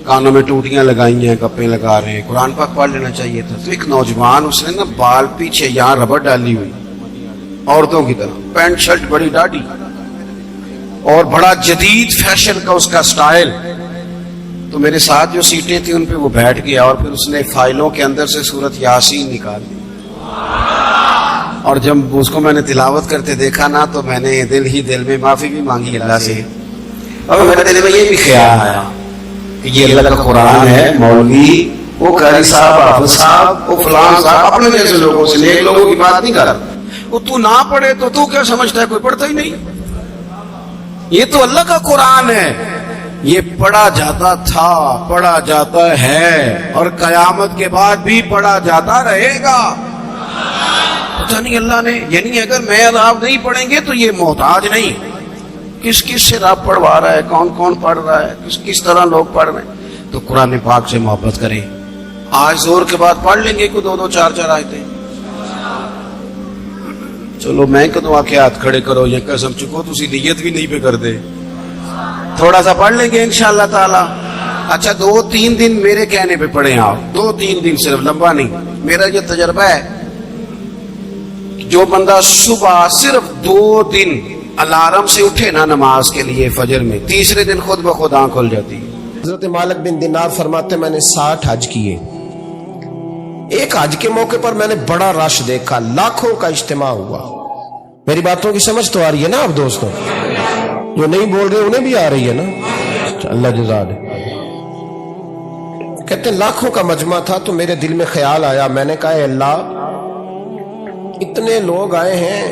کانوں میں ٹوٹیاں لگائی ہیں، گپیں لگا رہے ہیں، قرآن پاک پڑھ لینا چاہیے تھا۔ تو ایک نوجوان، اس نے نا بال پیچھے یہاں ربڑ ڈالی ہوئی، عورتوں کی طرح، پینٹ شرٹ بڑی ڈاڑھی، اور بڑا جدید فیشن کا اس کا سٹائل۔ تو میرے ساتھ جو سیٹیں تھیں ان پہ وہ بیٹھ گیا، اور پھر اس نے فائلوں کے اندر سے سورت یاسین نکال دی، اور جب اس کو میں نے تلاوت کرتے دیکھا نا تو میں نے دل میں معافی بھی مانگی اللہ سے، اور میرے دل میں یہ بھی خیال آیا کہ یہ اللہ کا قرآن ہے، مولوی، وہ قاری صاحب، حافظ صاحب، وہ فلان صاحب، اپنے جیسے لوگوں سے، نیک لوگوں کی بات نہیں کر رہا۔ وہ تو نہ پڑھے تو تو کیا سمجھتا ہے، کوئی پڑھتا ہی نہیں، یہ تو اللہ کا قرآن ہے، یہ پڑھا جاتا تھا، پڑھا جاتا ہے، اور قیامت کے بعد بھی پڑھا جاتا رہے گا۔ پتہ نہیں اللہ نے، یعنی اگر میں اور آپ نہیں پڑھیں گے تو یہ محتاج نہیں، کس سے رب پڑھوا رہا ہے، کون کون پڑھ رہا ہے، کس طرح لوگ پڑھ رہے ہیں۔ تو قرآن پاک سے محبت کریں۔ آج زور کے بعد پڑھ لیں گے کوئی 2 4 آیتیں، چلو میں کدوں آکے ہاتھ کھڑے کرو یا قسم چکو، تسی نیت بھی نہیں پہ کر دے، تھوڑا سا پڑھ لیں گے انشاءاللہ تعالی۔ اچھا 2-3 دن میرے کہنے پہ پڑھیں آپ، 2-3 دن، صرف لمبا نہیں۔ میرا یہ تجربہ ہے، جو بندہ صبح صرف 2 دن الارم سے اٹھے نا نماز کے لیے فجر میں، تیسرے دن خود بخود آنکھ کھل جاتی ہے۔ حضرت مالک بن دینار فرماتے میں نے 60 حج کیے. ایک حج کے موقع پر میں نے بڑا رش دیکھا, لاکھوں کا اجتماع ہوا. میری باتوں کی سمجھ تو آ رہی ہے نا آپ دوستوں؟ جو نہیں بول رہے انہیں بھی آ رہی ہے نا؟ اللہ جزا دے. کہتے ہیں لاکھوں کا مجمع تھا تو میرے دل میں خیال آیا, میں نے کہا اے اللہ اتنے لوگ آئے ہیں,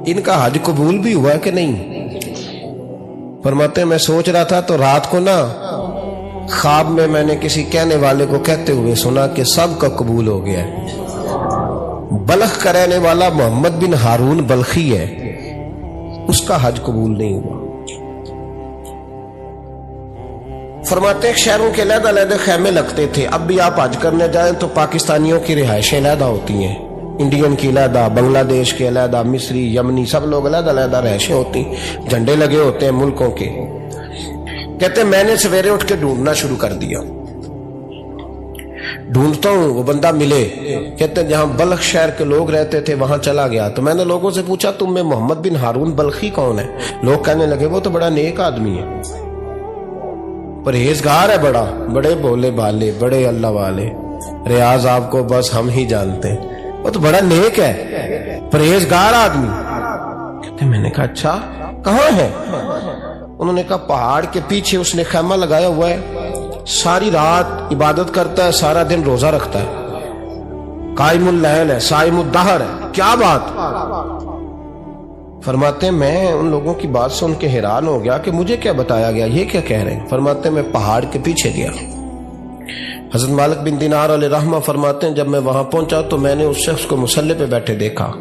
ان کا حج قبول بھی ہوا کہ نہیں؟ فرماتے ہیں میں سوچ رہا تھا تو رات کو نا خواب میں نے کسی کہنے والے کو کہتے ہوئے سنا کہ سب کا قبول ہو گیا ہے. بلخ کا رہنے والا محمد بن ہارون بلخی ہے, اس کا حج قبول نہیں ہوا. فرماتے ہیں شہروں کے علیحدہ علیحدہ خیمے لگتے تھے. اب بھی آپ حج کرنے جائیں تو پاکستانیوں کی رہائشیں علیحدہ ہوتی ہیں, انڈین کی علیحدہ, بنگلہ دیش کے علیحدہ, مصری, یمنی, سب لوگ علیحدہ علیحدہ رہائشیں ہوتی ہیں, جھنڈے لگے ہوتے ہیں ملکوں کے. کہتے ہیں میں نے سویرے اٹھ کے ڈھونڈنا شروع کر دیا, ڈھونڈتا ہوں وہ بندہ ملے. کہتے ہیں جہاں بلخ شہر کے لوگ رہتے تھے وہاں چلا گیا تو میں نے لوگوں سے پوچھا تم میں محمد بن ہارون بلخی کون ہے؟ لوگ کہنے لگے وہ تو بڑا نیک آدمی ہے, پرہیزگار ہے, بڑے بولے بالے, بڑے اللہ والے, ریاض آپ کو بس ہم ہی جانتے ہیں, وہ تو بڑا نیک ہے, پرہیزگار آدمی. کہتے میں نے کہا اچھا کہاں ہے؟ انہوں نے کہا پہاڑ کے پیچھے اس نے خیمہ لگایا ہوا ہے, ساری رات عبادت کرتا ہے, سارا دن روزہ رکھتا ہے, قائم اللیل ہے, صائم الدہر ہے. کیا بات؟ فرماتے ہیں میں ان لوگوں کی بات سن کے حیران ہو گیا کہ مجھے کیا بتایا گیا, یہ کیا کہہ رہے ہیں. فرماتے ہیں میں پہاڑ کے پیچھے گیا. حضرت مالک بن دینار علیہ رحمہ فرماتے ہیں جب میں وہاں پہنچا تو میں نے اس شخص کو مصلی پہ بیٹھے دیکھا.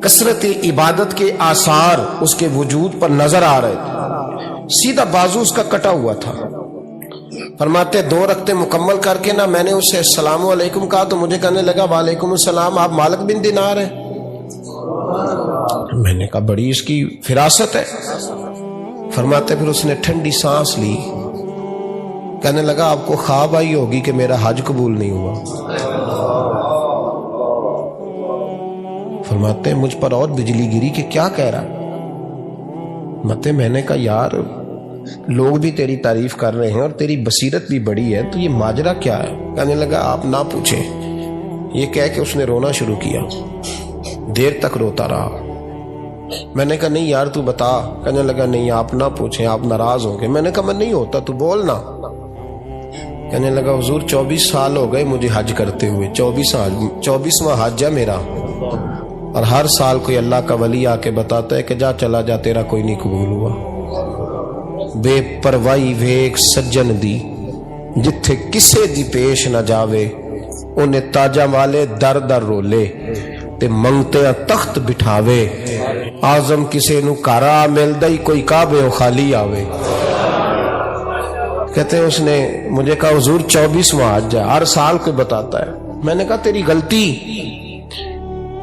کثرت عبادت کے آثار اس کے وجود پر نظر آ رہے تھے, سیدھا بازو اس کا کٹا ہوا تھا. فرماتے 2 رکعتیں مکمل کر کے نا میں نے اسے السلام علیکم کہا تو مجھے کہنے لگا وعلیکم السلام, آپ مالک بن دینار ہیں؟ میں نے کہا بڑی اس کی فراست ہے. فرماتے پھر اس نے ٹھنڈی سانس لی, کہنے لگا آپ کو خواب آئی ہوگی کہ میرا حج قبول نہیں ہوا. فرماتے ہیں مجھ پر اور بجلی گری کہ کیا کہہ رہا. میں نے کہا یار لوگ بھی تیری تعریف کر رہے ہیں اور تیری بصیرت بھی بڑی ہے, تو یہ ماجرا کیا ہے؟ کہنے لگا آپ نہ پوچھیں. یہ کہہ کے اس نے رونا شروع کیا, دیر تک روتا رہا. میں نے کہا نہیں یار تو بتا. کہنے لگا نہیں آپ نہ پوچھیں, آپ ناراض ہوں گے. میں نے کہا میں نہیں ہوتا, تو بولنا. کہنے لگا حضور 24 سال ہو گئے مجھے حج کرتے ہوئے, 24واں حج ہے میرا, اور ہر سال کوئی اللہ کا ولی آ کے بتاتا ہے کہ جا چلا جا تیرا کوئی نہیں قبول ہوا. بے پروائی ویک سجن دی جتھے کسے دی پیش نہ جاوے, انہیں تاجاں والے در در رولے تے منگتے تخت بٹھاوے, آزم کسے نو کارا ملدا ہی کوئی کعبے او خالی آوے. کہتے ہیں اس نے مجھے کہا حضور 24واں حج ہے, ہر سال کوئی بتاتا ہے. میں نے کہا تیری غلطی.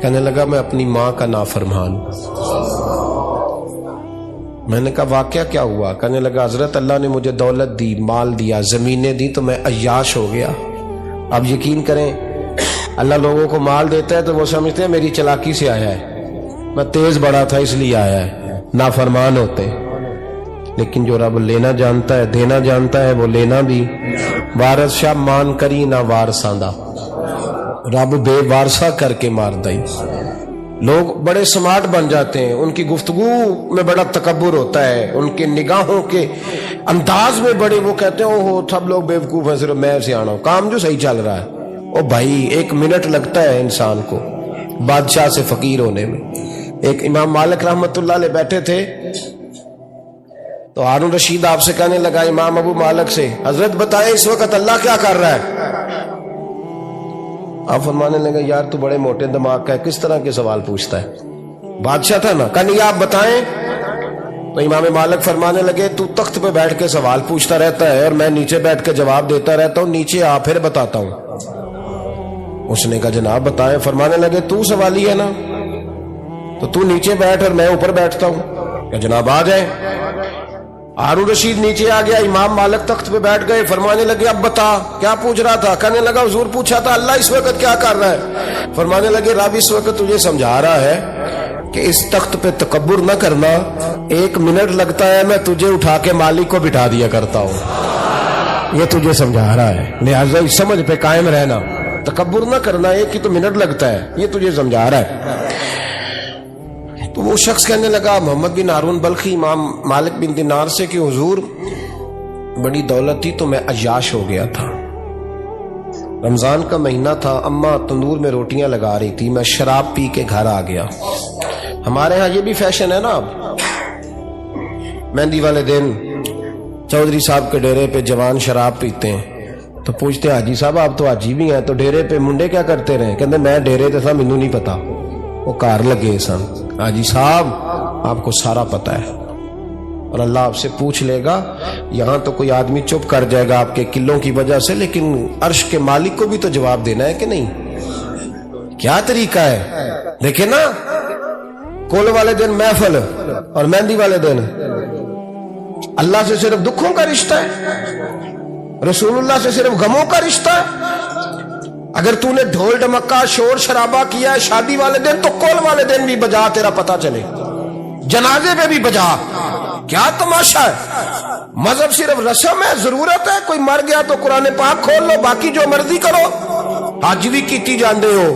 کہنے لگا میں اپنی ماں کا نافرمان. میں نے کہا واقعہ کیا ہوا؟ کہنے لگا حضرت اللہ نے مجھے دولت دی, مال دیا, زمینیں دی تو میں عیاش ہو گیا. اب یقین کریں اللہ لوگوں کو مال دیتا ہے تو وہ سمجھتے ہیں میری چلاکی سے آیا ہے, میں تیز بڑا تھا اس لیے آیا ہے, نافرمان ہوتے. لیکن جو رب لینا جانتا ہے دینا جانتا ہے وہ لینا بھی. وارث شاہ مان کری نہ وارثاں دا, رب بے وارثہ کر کے مار دائی. لوگ بڑے سمارٹ بن جاتے ہیں, ان کی گفتگو میں بڑا تکبر ہوتا ہے, ان کے نگاہوں کے انداز میں بڑے, وہ کہتے ہیں اوہ سب لوگ بیوقوف ہیں, صرف میں سے آنا ہوں, کام جو صحیح چل رہا ہے. او بھائی 1 منٹ لگتا ہے انسان کو بادشاہ سے فقیر ہونے میں. ایک امام مالک رحمت اللہ علیہ بیٹھے تھے تو ہارون رشید آپ سے کہنے لگا امام ابو مالک سے, حضرت بتائیں اس وقت اللہ کیا کر رہا ہے؟ آپ فرمانے لگے یار تو بڑے موٹے دماغ کا ہے, کس طرح کے سوال پوچھتا ہے؟ بادشاہ تھا نا. کہا نہیں آپ بتائیں. تو امام مالک فرمانے لگے تو تخت پہ بیٹھ کے سوال پوچھتا رہتا ہے اور میں نیچے بیٹھ کے جواب دیتا رہتا ہوں, نیچے آ پھر بتاتا ہوں. اس نے کہا جناب بتائیں. فرمانے لگے تو سوالی ہے نا, تو تو نیچے بیٹھ اور میں اوپر بیٹھتا ہوں. کہ جناب آ جائیں. ہارون رشید نیچے آ گیا, امام مالک تخت پہ بیٹھ گئے. فرمانے لگے اب بتا کیا پوچھ رہا تھا؟ کہنے لگا حضور پوچھا تھا اللہ اس وقت کیا کر رہا ہے. فرمانے لگے رب اس وقت تجھے سمجھا رہا ہے کہ اس تخت پہ تکبر نہ کرنا، 1 منٹ لگتا ہے میں تجھے اٹھا کے مالک کو بٹھا دیا کرتا ہوں، یہ تجھے سمجھا رہا ہے، لہذا اس سمجھ پہ قائم رہنا، تکبر نہ کرنا، 1 ہی تو منٹ لگتا ہے، یہ تجھے سمجھا رہا ہے۔ تو وہ شخص کہنے لگا محمد بن ہارون بلخی امام مالک بن دینار سے کہ حضور بڑی دولت تھی تو میں عیاش ہو گیا تھا، رمضان کا مہینہ تھا، اماں تندور میں روٹیاں لگا رہی تھی، میں شراب پی کے گھر آ گیا۔ ہمارے ہاں یہ بھی فیشن ہے نا، اب مہندی والے دن چودھری صاحب کے ڈیرے پہ جوان شراب پیتے ہیں تو پوچھتے ہیں حاجی صاحب آپ تو حاجی بھی ہیں، تو ڈیرے پہ منڈے کیا کرتے رہے؟ کہتے میں ڈیرے تے تھا، مینوں نہیں پتا، وہ کار لگے سن۔ حاجی صاحب آپ کو سارا پتا ہے، اور اللہ آپ سے پوچھ لے گا۔ یہاں تو کوئی آدمی چپ کر جائے گا آپ کے قلوں کی وجہ سے، لیکن عرش کے مالک کو بھی تو جواب دینا ہے کہ نہیں؟ کیا طریقہ ہے؟ دیکھیں نا، کول والے دن محفل اور مہندی والے دن اللہ سے صرف دکھوں کا رشتہ ہے، رسول اللہ سے صرف غموں کا رشتہ ہے۔ اگر تو نے ڈھول ڈمکا شور شرابہ کیا ہے شادی والے دن تو کول والے دن بھی بجا، تیرا پتہ چلے، جنازے پہ بھی بجا۔ کیا تماشا ہے؟ مذہب صرف رسم ہے، ضرورت ہے، کوئی مر گیا تو قرآن پاک کھول لو، باقی جو مرضی کرو۔ حج بھی کیتی جاندے ہو،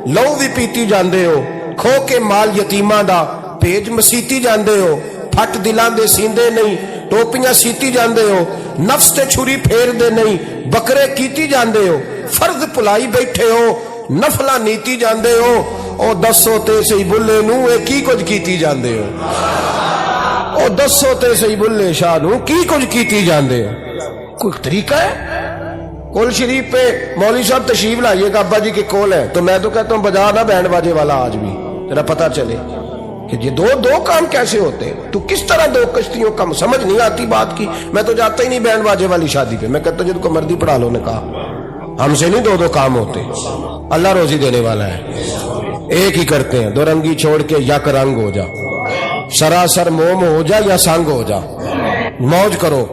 لو بھی پیتی جاندے ہو، کھو کے مال یتیماں دا بھیج مسیتی جاندے ہو، پھٹ دلاں دے سیندے نہیں، ٹوپیاں سیتی جاندے ہو، نفس تے چھری پھیر دے نہیں، بکرے کیتی جاندے ہو، فرض پلائی بیٹھے ہو، نفلاں نیتی جاندے ہو، او دسو تے سی بلے نو اے کی کچھ کیتی جاندے ہو، او دسو تے سی بلے شاہ نو کی کچھ کیتی جاندے ہو۔ کوئی طریقہ ہے؟ کول شریف پہ مولوی صاحب تشریف لائیے گا، ابا جی کے کول ہے، تو میں تو کہتا ہوں بجا نہ بینڈ باجے والا آج بھی، تیرا پتہ چلے کہ یہ دو کام کیسے ہوتے ہیں، تو کس طرح دو کشتیوں کا سمجھ نہیں آتی بات کی۔ میں تو جاتا ہی نہیں بینڈ باجے والی شادی پہ، میں کہتا ہوں جن کو مردی پڑھا لو، نے کہا ہم سے نہیں دو کام ہوتے، اللہ روزی دینے والا ہے، ایک ہی کرتے ہیں، دو رنگی چھوڑ کے یک رنگ ہو جا، سراسر موم ہو جا یا سنگ ہو جا، موج کرو۔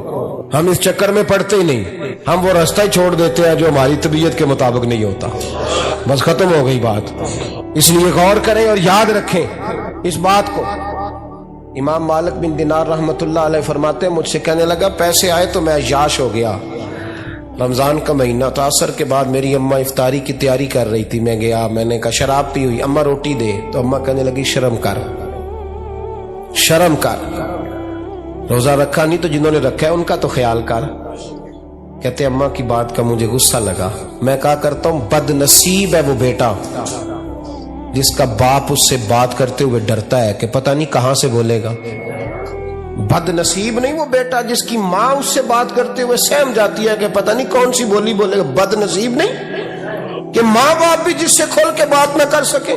ہم اس چکر میں پڑتے ہی نہیں، ہم وہ راستہ ہی چھوڑ دیتے ہیں جو ہماری طبیعت کے مطابق نہیں ہوتا، بس ختم ہو گئی بات۔ اس لیے غور کریں اور یاد رکھیں اس بات کو۔ امام مالک بن دینار رحمت اللہ علیہ فرماتے ہیں مجھ سے کہنے لگا پیسے آئے تو میں عیاش ہو گیا، رمضان کا مہینہ تھا، عصر کے بعد میری اماں افطاری کی تیاری کر رہی تھی، میں گیا، میں نے کہا شراب پی ہوئی، اماں روٹی دے، تو اماں کہنے لگی شرم کر، شرم کر، روزہ رکھا نہیں تو جنہوں نے رکھا ہے ان کا تو خیال کر۔ کہتے اماں کی بات کا مجھے غصہ لگا، میں کہا کرتا ہوں بد نصیب ہے وہ بیٹا جس کا باپ اس سے بات کرتے ہوئے ڈرتا ہے کہ پتہ نہیں کہاں سے بولے گا۔ بد نصیب نہیں وہ بیٹا جس کی ماں اس سے بات کرتے ہوئے سہم جاتی ہے کہ پتہ نہیں کون سی بولی بولے گا۔ بد نصیب نہیں کہ ماں باپ بھی جس سے کھول کے بات نہ کر سکے۔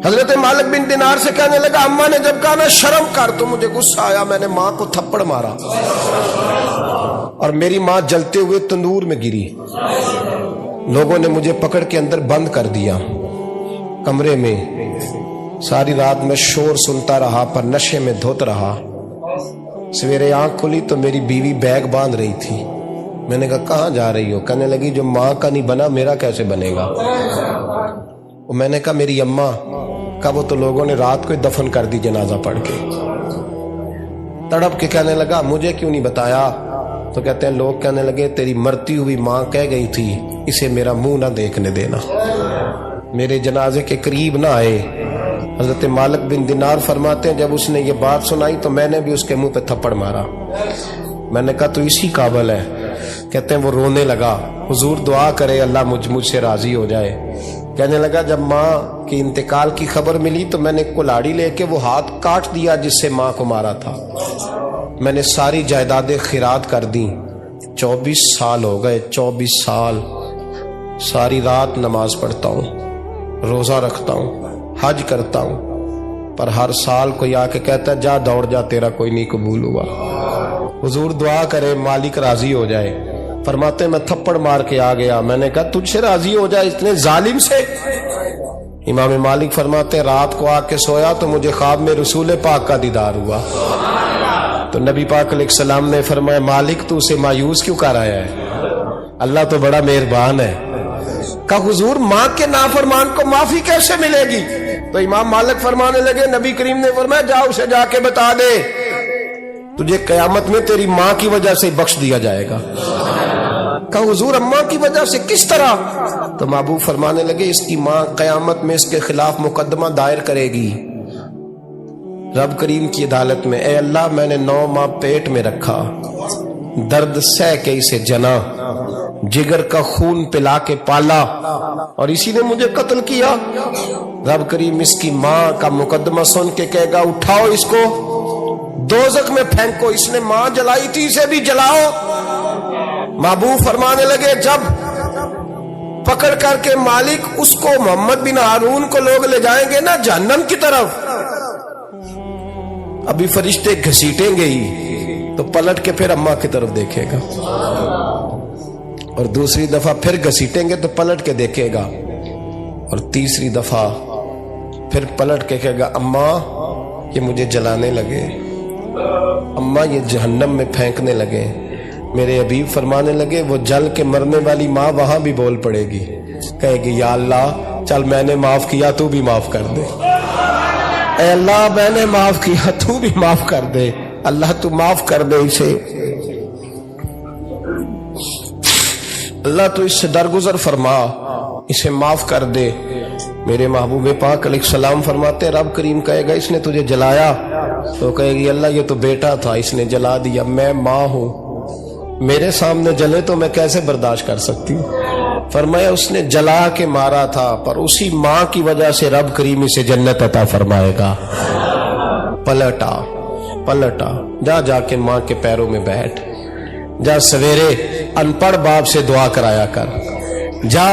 حضرت مالک بن دینار سے کہنے لگا اماں نے جب کہا نا شرم کر تو مجھے غصہ آیا، میں نے ماں کو تھپڑ مارا اور میری ماں جلتے ہوئے تندور میں گری، لوگوں نے مجھے پکڑ کے اندر بند کر دیا کمرے میں، ساری رات میں شور سنتا رہا پر نشے میں دھوت رہا۔ سویرے آنکھ کھلی تو میری بیوی بیگ باندھ رہی تھی، میں نے کہا کہاں جا رہی ہو؟ کہنے لگی جو ماں کا نہیں بنا میرا کیسے بنے گا؟ میں نے کہا میری اماں کا، وہ تو لوگوں نے رات کو دفن کر دی جنازہ پڑھ کے۔ تڑپ کے کہنے لگا مجھے کیوں نہیں بتایا؟ تو کہتے ہیں لوگ کہنے لگے تیری مرتی ہوئی ماں کہہ گئی تھی اسے میرا منہ نہ دیکھنے دینا، میرے جنازے کے قریب نہ آئے۔ حضرت مالک بن دینار فرماتے ہیں جب اس نے یہ بات سنائی تو میں نے بھی اس کے منہ پہ تھپڑ مارا، میں نے کہا تو اسی قابل ہے۔ کہتے ہیں وہ رونے لگا، حضور دعا کرے اللہ مجھ سے راضی ہو جائے۔ کہنے لگا جب ماں کی انتقال کی خبر ملی تو میں نے کلاڑی لے کے وہ ہاتھ کاٹ دیا جس سے ماں کو مارا تھا، میں نے ساری جائیدادیں خیرات کر دی۔ 24 سال ہو گئے، 24 سال ساری رات نماز پڑھتا ہوں، روزہ رکھتا ہوں، حج کرتا ہوں، پر ہر سال کوئی آ کے کہتا ہے جا دوڑ جا تیرا کوئی نہیں قبول ہوا۔ حضور دعا کرے مالک راضی ہو جائے۔ فرماتے میں تھپڑ مار کے آ گیا، میں نے کہا تجھ سے راضی ہو جائے اتنے ظالم سے؟ امام مالک فرماتے رات کو آ کے سویا تو مجھے خواب میں رسول پاک کا دیدار ہوا، تو نبی پاک علیہ السلام نے فرمایا مالک تو اسے مایوس کیوں کر آیا ہے؟ اللہ تو بڑا مہربان ہے۔ کہا حضور ماں کے نافرمان کو معافی کیسے ملے گی؟ تو امام مالک فرمانے لگے نبی کریم نے فرمایا جا اسے جا کے بتا دے تجھے قیامت میں تیری ماں کی وجہ سے بخش دیا جائے گا. کہا حضور اماں کی وجہ سے کس طرح؟ تو محبوب فرمانے لگے اس کی ماں قیامت میں اس کے خلاف مقدمہ دائر کرے گی رب کریم کی عدالت میں، اے اللہ میں نے 9 ماہ پیٹ میں رکھا، درد سہ کے اسے جنا، جگر کا خون پلا کے پالا اور اسی نے مجھے قتل کیا. رب کریم اس کی ماں کا مقدمہ سن کے کہے گا اٹھاؤ اس کو دوزخ میں پھینکو، اس نے ماں جلائی تھی اسے بھی جلاؤ. محبوب فرمانے لگے جب پکڑ کر کے مالک اس کو محمد بن ہارون کو لوگ لے جائیں گے نا جہنم کی طرف، ابھی فرشتے گھسیٹیں گے ہی تو پلٹ کے پھر اماں کی طرف دیکھے گا اور دوسری دفعہ پھر گھسیٹیں گے تو پلٹ کے دیکھے گا اور تیسری دفعہ پھر پلٹ کے کہے گا اماں یہ مجھے جلانے لگے، اماں یہ جہنم میں پھینکنے لگے. میرے حبیب فرمانے لگے وہ جل کے مرنے والی ماں وہاں بھی بول پڑے گی، کہے گی یا اللہ چل میں نے معاف کیا تو بھی معاف کر دے، اے اللہ میں نے معاف کیا تو بھی معاف کر دے، اللہ تو معاف کر دے اسے، اللہ تو اس سے درگزر فرما، اسے معاف کر دے. میرے محبوب پاک علیہ السلام فرماتے رب کریم کہے گا اس نے تجھے جلایا، تو کہے گی اللہ یہ تو بیٹا تھا اس نے جلا دیا، میں ماں ہوں میرے سامنے جلے تو میں کیسے برداشت کر سکتی ہوں. فرمایا اس نے جلا کے مارا تھا پر اسی ماں کی وجہ سے رب کریم اسے جنت عطا فرمائے گا. پلٹا جا کے ماں کے پیروں میں بیٹھ، جا سویرے ان پڑھ باپ سے دعا کرایا کر، جا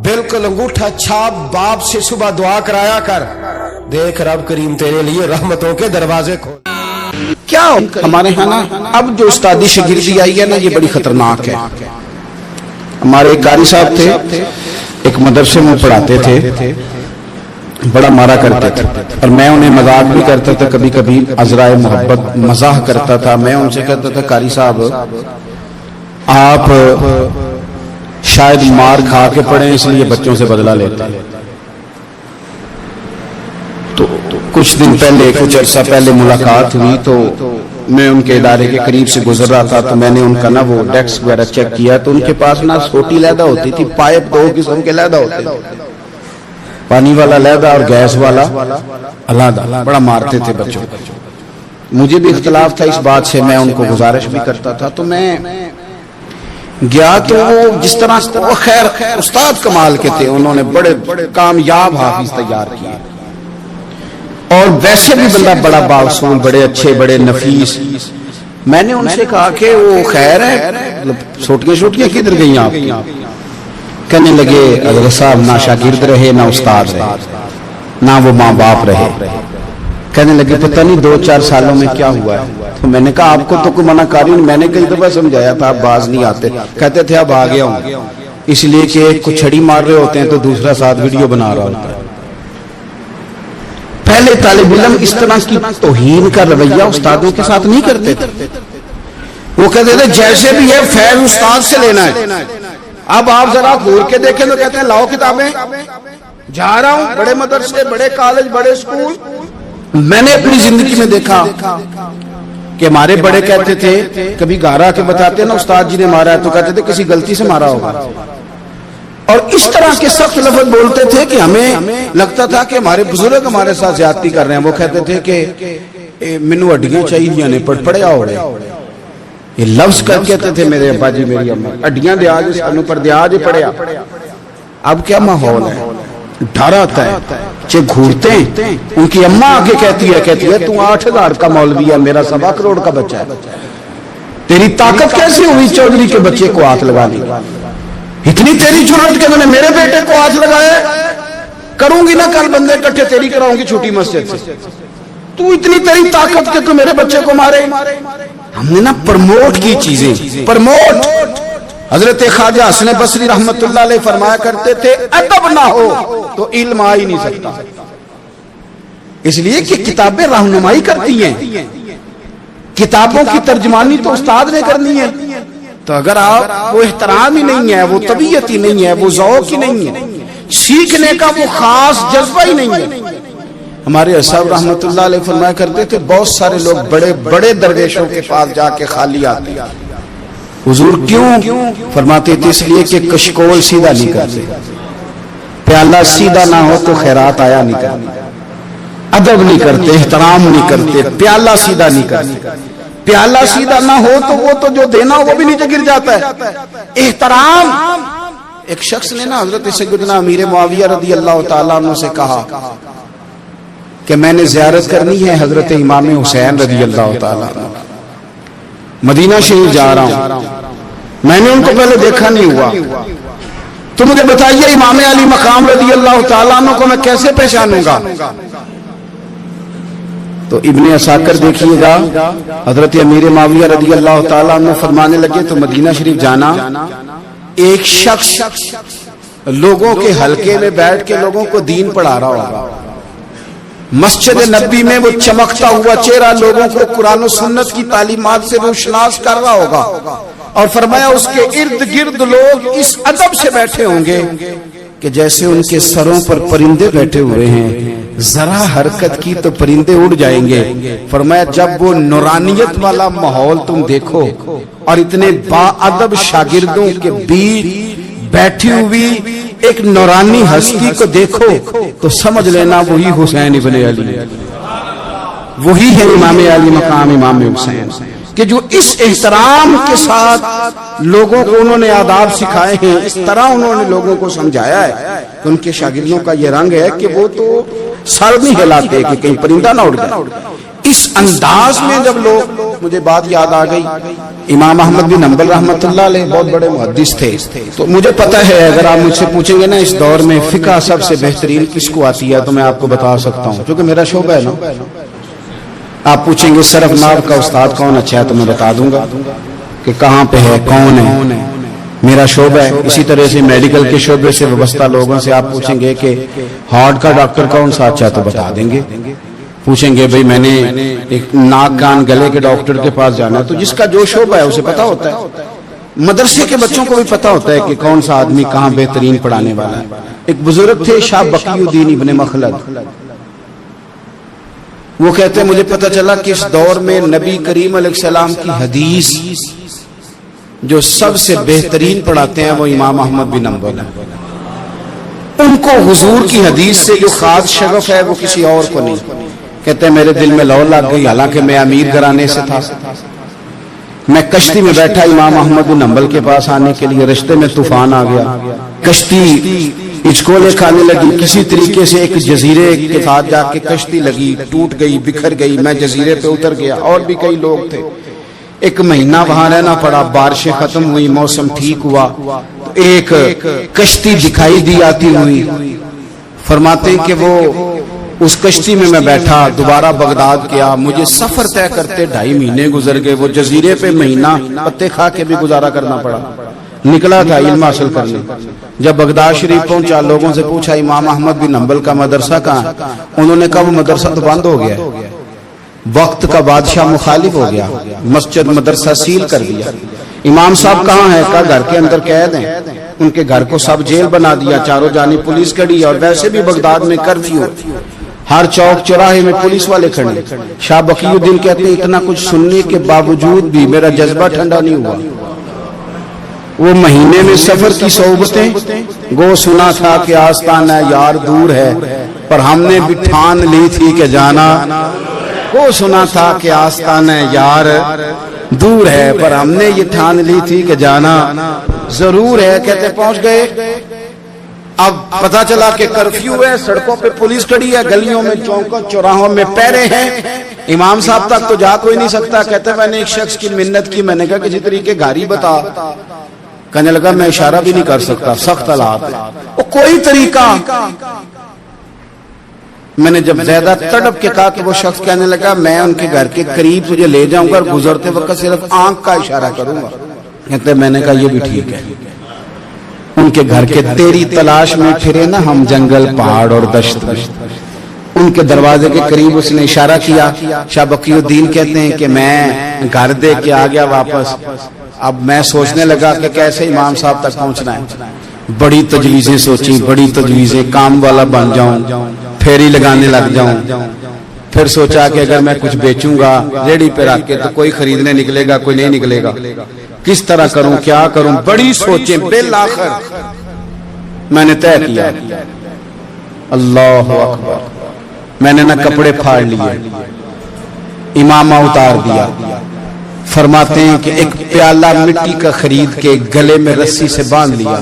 بالکل انگوٹھا چھاپ باپ سے صبح دعا کرایا کر، دیکھ رب کریم تیرے لیے رحمتوں کے دروازے کھول. کیا ہمارے ہاں نا اب جو استادی شاگردی آئی ہے نا یہ بڑی خطرناک ہے. ہمارے ایک قاری صاحب تھے، ایک مدرسے میں پڑھاتے تھے، بڑا مارا کرتے تھے اور میں انہیں مذاق بھی کرتا تھا، کبھی کبھی عذرائے محبت مزاح کرتا تھا. میں ان سے کہتا تھا قاری صاحب آپ شاید مار کھا کے پڑھیں اس لیے بچوں سے بدلہ لیتے ہیں. تو کچھ دن پہلے کچھ عرصہ پہلے ملاقات ہوئی تو میں ان کے ادارے کے قریب سے گزر رہا تھا تو میں نے ان کا نا وہ ڈیسک وغیرہ چیک کیا تو ان کے پاس نا چھوٹی لیدا ہوتی تھی، پائپ 2 قسم کے لیدا ہوتے تھے، پانی والا لیدا اور گیس والا علیحدہ، بڑا مارتے تھے بچوں. مجھے بھی اختلاف تھا اس بات سے، میں ان کو گزارش بھی کرتا تھا. تو میں گیا تو جس طرح وہ خیر استاد کمال کے تھے، انہوں نے بڑے کامیاب حافظ تیار کیے اور ویسے بھی بندہ بڑا باوصول، بڑے اچھے، بڑے نفیس. میں نے ان سے کہا کہ وہ خیر ہے چھوٹیاں کدھر گئی آپ کی؟ کہنے لگے حضرت صاحب نہ شاگرد رہے نہ استاد رہے نہ وہ ماں باپ رہے. کہنے لگے پتہ نہیں 2-4 سالوں میں کیا ہوا ہے. تو میں نے کہا آپ کو تو کوئی منع کاری نہیں، میں نے کئی دفعہ سمجھایا تھا آپ باز نہیں آتے. کہتے تھے اب آ گیا ہوں، اس لیے کہ ایک کو چھڑی مار رہے ہوتے ہیں تو دوسرا ساتھ ویڈیو بنا رہا ہوتا ہے. پہلے طالب علم اس طرح کی توہین کا رویہ استادوں کے ساتھ نہیں کرتے تھے. وہ کہتے تھے جیسے بھی ہے فیض استاد سے لینا ہے. اب آپ ذرا گھور کے دیکھیں تو کہتے ہیں لاؤ کتابیں، جا رہا ہوں بڑے مدرسے، بڑے کالج، بڑے اسکول. میں نے اپنی زندگی میں دیکھا کہ ہمارے بڑے کہتے تھے، کبھی گارا کے بتاتے نا استاد جی نے مارا ہے تو کہتے تھے کسی غلطی سے مارا ہوگا، اور اس طرح کے سخت لفظ بولتے تھے کہ ہمیں لگتا تھا کہ ہمارے بزرگ ہمارے ساتھ زیادتی کر رہے ہیں. وہ کہتے تھے کہ منو ہڈیاں چاہیے نے پڑیا ہو رہے، یہ لفظ کہتے تھے میرے ابا جی میری اماں، ہڈیاں دیا جی سانو پر دیا جی پڑیا. اب کیا ماحول ہے، ڈر آتا ہے. گھورتے ہیں ان کی اماں آگے کہتی ہے تو 8,000 کا مولوی ہے، میرا 1.25 کروڑ کا بچہ ہے، تیری طاقت کیسی ہوئی چودھری کے بچے کو ہاتھ لگانے؟ اتنی تیری جرأت کہ میں نے میرے بیٹے کو ہاتھ لگایا، کروں گی نا کل بندے اکٹھے تیری کراؤں گی چھوٹی مسجد سے، تو اتنی تیری طاقت کہ تو میرے بچے کو مارے. ہم نے نا پرموٹ کی چیزیں، پرموٹ. حضرت خواجہ حسن بصری رحمت اللہ علیہ فرمایا کرتے تھے ادب نہ ہو تو علم آ ہی نہیں سکتا، اس لیے کہ کتابیں رہنمائی کرتی ہیں، کتابوں کی ترجمانی تو استاد نے کرنی ہے. تو اگر آپ وہ احترام ہی نہیں ہے، وہ طبیعت ہی نہیں ہے، وہ ذوق ہی نہیں ہے، سیکھنے کا وہ خاص جذبہ ہی نہیں ہے، ہمارے اصحاب رحمت اللہ علیہ فرمایا کرتے تھے بہت سارے لوگ بڑے بڑے درویشوں کے پاس جا کے خالی آتے. حضور کیوں؟ فرماتے تھے اس لیے کہ کشکول سیدھا نہیں کرتے, پیالہ سیدھا نہ ہو تو خیرات آیا نہیں کرتے, ادب نہیں کرتے, احترام نہیں کرتے, پیالہ سیدھا نہیں کرتے. پیالہ سیدھا نہ ہو تو وہ تو جو دینا وہ بھی نیچے گر جاتا ہے. احترام. ایک شخص نے نا حضرت سیدنا امیر معاویہ رضی اللہ تعالیٰ عنہ سے کہا کہ میں نے زیارت کرنی ہے حضرت امام حسین رضی اللہ تعالیٰ عنہ, مدینہ شریف جا رہا ہوں, میں نے ان کو پہلے دیکھا نہیں ہوا, تو مجھے بتائیے امام علی مقام رضی اللہ تعالیٰ عنہ کو میں کیسے پہچانوں گا؟ تو ابن عساکر دیکھیے گا حضرت امیر معاویہ رضی اللہ تعالیٰ عنہ فرمانے لگے تو مدینہ شریف جانا, ایک شخص لوگوں کے حلقے میں بیٹھ کے لوگوں کو دین پڑھا رہا ہوگا, مسجد نبی میں وہ چمکتا ہوا چہرہ لوگوں کو قرآن و سنت کی تعلیمات سے روشناس کر رہا ہوگا, اور فرمایا اس کے ارد گرد لوگ اس ادب سے بیٹھے ہوں گے کہ جیسے ان کے سروں پر پرندے بیٹھے ہوئے ہیں, ذرا حرکت کی تو پرندے اڑ جائیں گے. فرمایا جب وہ نورانیت والا ماحول تم دیکھو اور اتنے با ادب شاگردوں کے بیچ بیٹھی ہوئی ایک نورانی ہستی کو دیکھو تو سمجھ لینا وہی حسین ابن علی, وہی ہے امام علی مقام امام حسین, کہ جو اس احترام کے ساتھ لوگوں کو انہوں نے آداب سکھائے ہیں, اس طرح انہوں نے لوگوں کو سمجھایا ہے کہ ان کے شاگردوں کا یہ رنگ ہے کہ وہ تو سر نہیں ہلاتے کہ کہیں پرندہ نہ اڑ جائے. اس انداز میں جب لوگ, مجھے بات یاد آ گئی, امام احمد بن حنبل رحمۃ اللہ علیہ بہت بڑے محدث تھے, تو مجھے پتہ ہے اگر آپ مجھ سے پوچھیں گے نا اس دور میں فقہ سب سے بہترین کس کو آتی ہے تو میں آپ کو بتا سکتا ہوں, کیونکہ میرا شعبہ ہے نا. آپ پوچھیں گے صرف ناو کا استاد کون اچھا ہے تو میں بتا دوں گا کہ کہاں پہ ہے, کون ہے, میرا شعبہ ہے. اسی طرح سے میڈیکل کے شعبے سے وابستہ لوگوں سے آپ پوچھیں گے کہ ہارٹ کا ڈاکٹر کون سا اچھا تو بتا دیں گے. پوچھیں گے بھئی میں نے ایک ناک کان گلے کے ڈاکٹر کے پاس جانا ہے, تو جس کا جو شعبہ ہے اسے پتا ہوتا ہے. مدرسے کے بچوں کو بھی پتا ہوتا ہے کہ کون سا آدمی کہاں بہترین پڑھانے والا ہے. ایک بزرگ تھے شاہ بقی الدین ابن مخلد, وہ کہتے ہیں مجھے پتا چلا کہ اس دور میں نبی کریم علیہ السلام کی حدیث جو سب سے بہترین پڑھاتے ہیں وہ امام احمد بن حنبل ہیں. ان کو حضور کی حدیث سے جو خاص شغف ہے وہ کسی اور کو نہیں. کہتے ہیں میرے دل میں لو لگ گئی, حالانکہ میں امیر گھرانے سے تھا. میں کشتی میں بیٹھا امام احمد بن حنبل کے پاس آنے کے لیے, رشتے میں طوفان آ گیا, کشتی اچکولے کھانے لگی, کسی طریقے سے ایک جزیرے کے ساتھ جا کے کشتی لگی, ٹوٹ گئی, بکھر گئی. میں جزیرے پہ اتر گیا, اور بھی کئی لوگ تھے. ایک مہینہ وہاں رہنا پڑا, بارشیں ختم ہوئی, موسم ٹھیک ہوا, تو ایک کشتی دکھائی دی آتی ہوئی. فرماتے کہ وہ اس کشتی میں بیٹھا, دوبارہ بغداد گیا. مجھے سفر طے کرتے 2.5 مہینے گزر گئے. وہ جزیرے پہ مہینہ پتے کھا کے بھی گزارا کرنا پڑا. نکلا تھا علم حاصل کرنے. جب بغداد شریف پہنچا, لوگوں سے پوچھا امام احمد بن حنبل کا مدرسہ کہاں؟ انہوں نے کہا وہ مدرسہ تو بند ہو گیا, وقت کا بادشاہ مخالف ہو گیا, مسجد مدرسہ سیل کر دیا. امام صاحب کہاں ہیں؟ کہا گھر کے اندر قید ہیں. ان کے گھر کو سب جیل بنا دیا, چاروں جانب پولیس کھڑی, اور ویسے بھی بغداد میں کرفیو, ہر چوک چوراہے میں پولیس والے کھڑے. شاہ بقی الدین کہتے ہیں اتنا کچھ سننے کے باوجود بھی میرا جذبہ ٹھنڈا نہیں ہوا. وہ مہینے میں سفر کی صحبتیں, گو سنا تھا کہ آستانہ یار دور ہے, پر ہم نے بھی ٹھان لی تھی کہ جانا. گو سنا تھا کہ آستانہ یار دور ہے, پر ہم نے یہ ٹھان لی تھی کہ جانا ضرور ہے. کہتے پہنچ گئے. اب پتا چلا کہ کرفیو ہے, سڑکوں پہ پولیس کھڑی ہے, گلیوں میں چوکوں چوراہوں میں پہرے ہیں. امام صاحب تک تو جا کوئی نہیں سکتا. کہتے میں نے ایک شخص کی منت کی, میں نے کہا کہ جس طریقے گاڑی بتا. کہنے لگا میں اشارہ بھی نہیں کر سکتا, سخت حالات. وہ کوئی طریقہ. میں نے جب زیادہ تڑپ کے کہا کہ وہ شخص کہنے لگا میں ان کے گھر کے قریب تجھے لے جاؤں گا, اور گزرتے وقت صرف آنکھ کا اشارہ کروں گا. کہتے میں نے کہا یہ بھی ٹھیک ہے. ان کے گھر کے تیری تلاش میں پھرے نا ہم جنگل پہاڑ اور دشت میں. ان کے دروازے کے قریب اس نے اشارہ کیا. شاہ بقی الدین کہتے ہیں کہ میں گھر دے کے آ گیا واپس. اب میں سوچنے لگا کہ کیسے امام صاحب تک پہنچنا ہے. بڑی تجویزیں سوچی, بڑی تجویزیں, کام والا بن جاؤں, پھیری لگانے لگ جاؤں. پھر سوچا کہ اگر میں کچھ بیچوں گا ریڑھی پہ رکھ کے تو کوئی خریدنے نکلے گا, کوئی نہیں نکلے گا. کس طرح کروں, کیا کروں, بڑی سوچیں. بالآخر میں نے طے کیا, اللہ اکبر, میں نے نہ کپڑے پھاڑ لیے, امامہ اتار دیا. فرماتے ہیں کہ ایک پیالہ مٹی کا خرید کے گلے میں رسی سے باندھ لیا,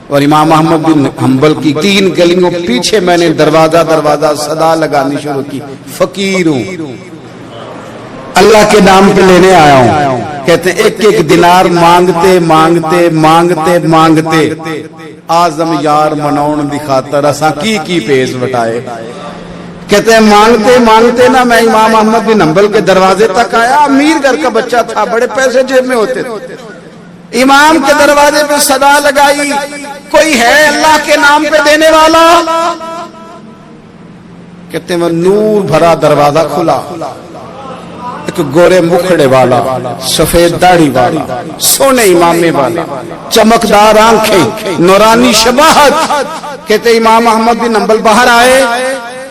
اور امام احمد بن حنبل کی 3 گلیوں پیچھے میں نے دروازہ دروازہ صدا لگانی شروع کی, فقیر ہوں, اللہ کے نام پہ لینے آیا ہوں. کہتے ہیں ایک ایک دینار مانگتے مانگتے مانگتے مانگتے آزم یار منون دی خاطر اساں کی پیش وٹائے. کہتے ہیں مانگتے مانگتے نا میں امام احمد بن حنبل کے دروازے تک آیا. امیر گھر کا بچہ تھا, بڑے پیسے جیب میں ہوتے تھے. امام کے دروازے پہ صدا لگائی, کوئی ہے اللہ کے نام پہ دینے والا؟ کہتے ہیں وہ نور بھرا دروازہ کھلا. ایک گورے مکھڑے والا, سفید داڑھی والا, سونے امامے والا, چمکدار آنکھیں, نورانی شباہت. کہتے امام احمد بن حنبل باہر آئے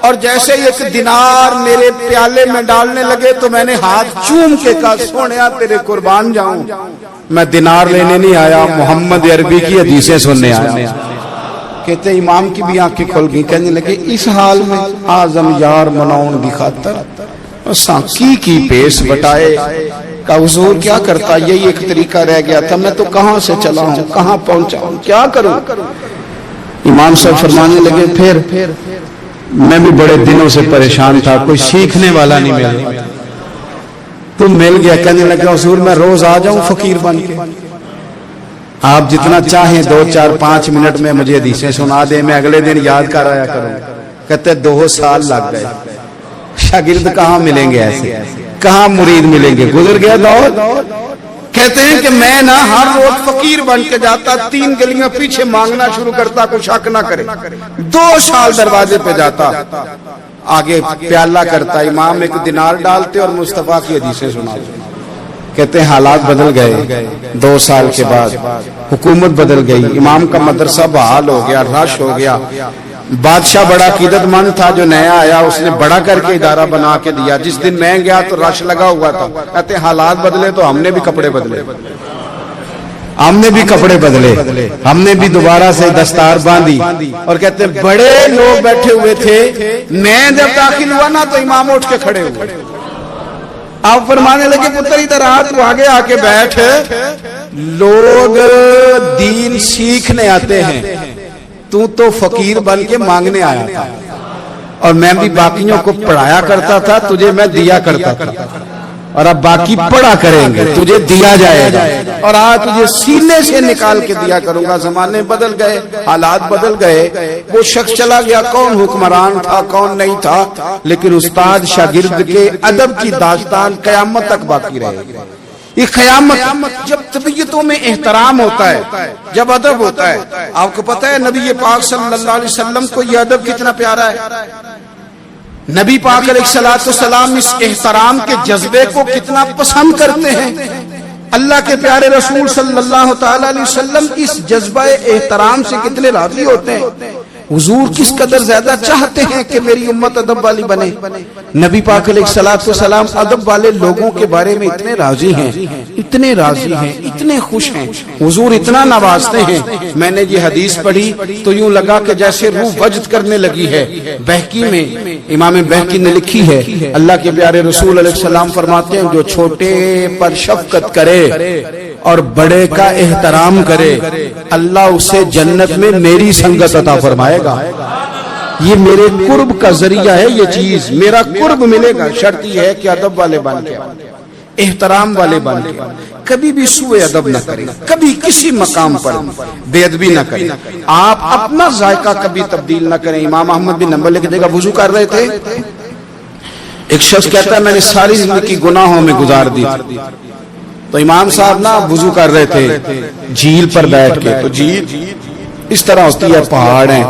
اور جیسے ایک دینار میرے پیالے میں ڈالنے لگے تو میں نے ہاتھ چوم کے کہا, سونیا تیرے قربان جاؤں, میں دینار لینے نہیں آیا, محمد عربی کی حدیثیں سننے آیا. کہتے امام کی بھی آنکھیں کھل گئی, کہنے لگے اس حال میں آزم یار مناؤن دی خاطر اساں کی پیش بٹائے. کہا حضور کیا کرتا, یہی ایک طریقہ رہ گیا تھا, میں تو کہاں سے چلا ہوں, کہاں پہنچا ہوں, کیا کروں. امام صاحب فرمانے لگے پھر میں بھی بڑے دنوں سے پریشان تھا, کوئی سیکھنے والا نہیں ملا, تم مل گیا. کہنے لگا حضور میں روز آ جاؤں فقیر بن کے, آپ جتنا چاہیں 2 4 5 منٹ میں مجھے حدیثیں سنا دیں, میں اگلے دن یاد کر آیا کروں. کہتے 2 سال لگ گئے. شاگرد کہاں ملیں گے ایسے, کہاں مرید ملیں گے, گزر گیا دور. کہتے ہیں کہ میں نہ ہر روز فقیر بن کے جاتا, 3 گلیاں پیچھے مانگنا شروع کرتا, کوئی شک نہ کرے. 2 سال دروازے پہ جاتا, آگے پیالہ کرتا, امام ایک دینار ڈالتے اور مصطفیٰ کی حدیثیں سناتے. کہتے ہیں حالات بدل گئے. 2 سال کے بعد حکومت بدل گئی, امام کا مدرسہ بحال ہو گیا, رش ہو گیا. بادشاہ بڑا عقیدت مند تھا, جو نیا آیا اس نے بڑا کر کے ادارہ بنا کے دیا. جس دن میں گیا تو رش لگا ہوا تھا. کہتے ہیں حالات بدلے تو ہم نے بھی کپڑے بدلے, ہم نے بھی دوبارہ سے دستار باندھی. اور کہتے ہیں بڑے لوگ بیٹھے ہوئے تھے, میں جب داخل ہوا نا تو امام اٹھ کے کھڑے ہوئے. آپ فرمانے لگے پتر ادھر آ, تو آگے آ کے بیٹھ, لوگ دین سیکھنے آتے ہیں, تو فقیر بن کے مانگنے آیا تھا, اور میں بھی باقیوں کو پڑھایا کرتا تھا, تجھے میں دیا کرتا تھا, اور اب باقی پڑھا کریں گے, تجھے دیا جائے گا, اور آج تجھے سینے سے نکال کے دیا کروں گا. زمانے بدل گئے, حالات بدل گئے, وہ شخص چلا گیا, کون حکمران تھا کون نہیں تھا, لیکن استاد شاگرد کے ادب کی داستان قیامت تک باقی رہے گی. یہ قیامت جب طبیعتوں میں احترام ہوتا ہے, جب ادب ہوتا ہے. آپ کو پتہ ہے نبی پاک صلی اللہ علیہ وسلم کو یہ ادب کتنا پیارا ہے. نبی پاک علیہ الصلوۃ والسلام اس احترام کے جذبے کو کتنا پسند کرتے ہیں. اللہ کے پیارے رسول صلی اللہ تعالی علیہ وسلم اس جذبہ احترام سے کتنے راضی ہوتے ہیں. حضور کس قدر زیادہ چاہتے ہیں کہ میری امت ادب والی بنے. نبی پاک علیہ الصلوۃ والسلام ادب والے لوگوں کے بارے میں اتنے راضی ہیں, اتنے راضی ہیں, اتنے خوش ہیں. حضور اتنا نوازتے ہیں. میں نے یہ حدیث پڑھی تو یوں لگا کہ جیسے روح وجد کرنے لگی ہے. بہقی میں امام بہقی نے لکھی ہے, اللہ کے پیارے رسول علیہ السلام فرماتے ہیں جو چھوٹے پر شفقت کرے اور بڑے کا احترام کرے, اللہ اسے جنت میں میری سنگت عطا فرمائے گا. یہ میرے قرب کا ذریعہ ہے, یہ چیز میرا قرب ملے گا. شرط یہ ہے کہ ادب والے بن کے, احترام والے بن کے, کبھی بھی سوء ادب نہ کریں, کبھی کسی مقام پر بے ادبی نہ کریں. آپ اپنا ذائقہ کبھی تبدیل نہ کریں. امام احمد بن حنبل ایک جگہ وضو کر رہے تھے, ایک شخص کہتا ہے میں نے ساری زندگی گناہوں میں گزار دی. تو امام صاحب نا وضو کر رہے تھے جھیل پر بیٹھ کے, تو جھیل اس طرح ہوتی ہے, پہاڑ ہیں,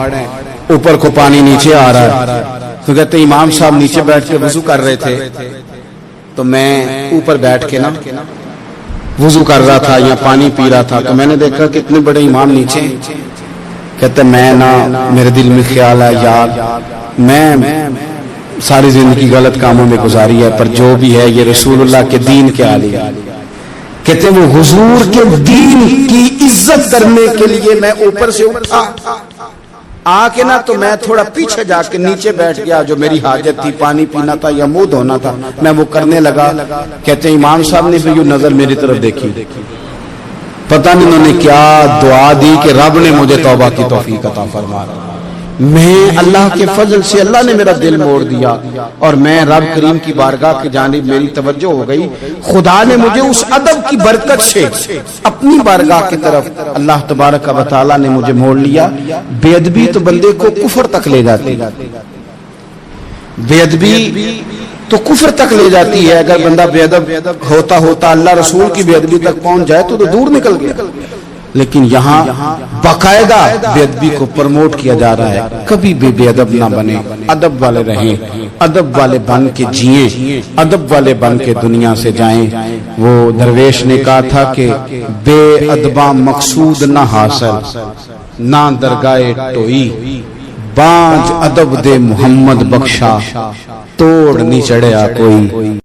اوپر کو پانی نیچے آ رہا ہے. تو کہتے امام صاحب نیچے بیٹھ کے وضو کر رہے تھے, تو میں اوپر بیٹھ کے نا وضو کر رہا تھا یا پانی پی رہا تھا, تو میں نے دیکھا کہ اتنے بڑے امام نیچے. کہتے میں نا میرے دل میں خیال ہے یار میں ساری زندگی غلط کاموں میں گزاری ہے، پر جو بھی ہے یہ رسول اللہ کے دین کے عالی ہے۔ کہتے ہیں وہ حضور کے دین کی عزت کرنے کے لیے میں اوپر سے اٹھا آ کے نا، تو میں تھوڑا پیچھے جا کے نیچے بیٹھ گیا، جو میری حاجت تھی، پانی پینا تھا یا منہ دھونا تھا، میں وہ کرنے لگا۔ کہتے ہیں امام صاحب نے بھی یہ نظر میری طرف دیکھی، پتہ نہیں انہوں نے کیا دعا دی کہ رب نے مجھے توبہ کی توفیق عطا فرما۔ میں اللہ کے فضل سے اللہ نے میرا دل موڑ دیا اور میں رب کریم کی بارگاہ کی جانب میری توجہ ہو گئی۔ خدا نے مجھے اس ادب کی برکت سے اپنی بارگاہ کی طرف اللہ تبارک و تعالی نے مجھے موڑ لیا۔ بے ادبی تو بندے کو کفر تک لے جاتی، بے ادبی تو کفر تک لے جاتی ہے۔ اگر بندہ بے ادب ہوتا ہوتا اللہ رسول کی بے ادبی تک پہنچ جائے تو دور نکل گیا، لیکن یہاں باقاعدہ بے ادبی کو پروموٹ کیا جا رہا ہے۔ کبھی بھی بے ادب نہ بنے، ادب والے رہیں، ادب والے بن کے جئیں، ادب والے بن کے دنیا سے جائیں۔ وہ درویش نے کہا تھا کہ بے ادباں مقصود نہ حاصل، نہ درگاہ ٹوئی، بانج ادب دے محمد بخشا، توڑ نہیں چڑھیا کوئی۔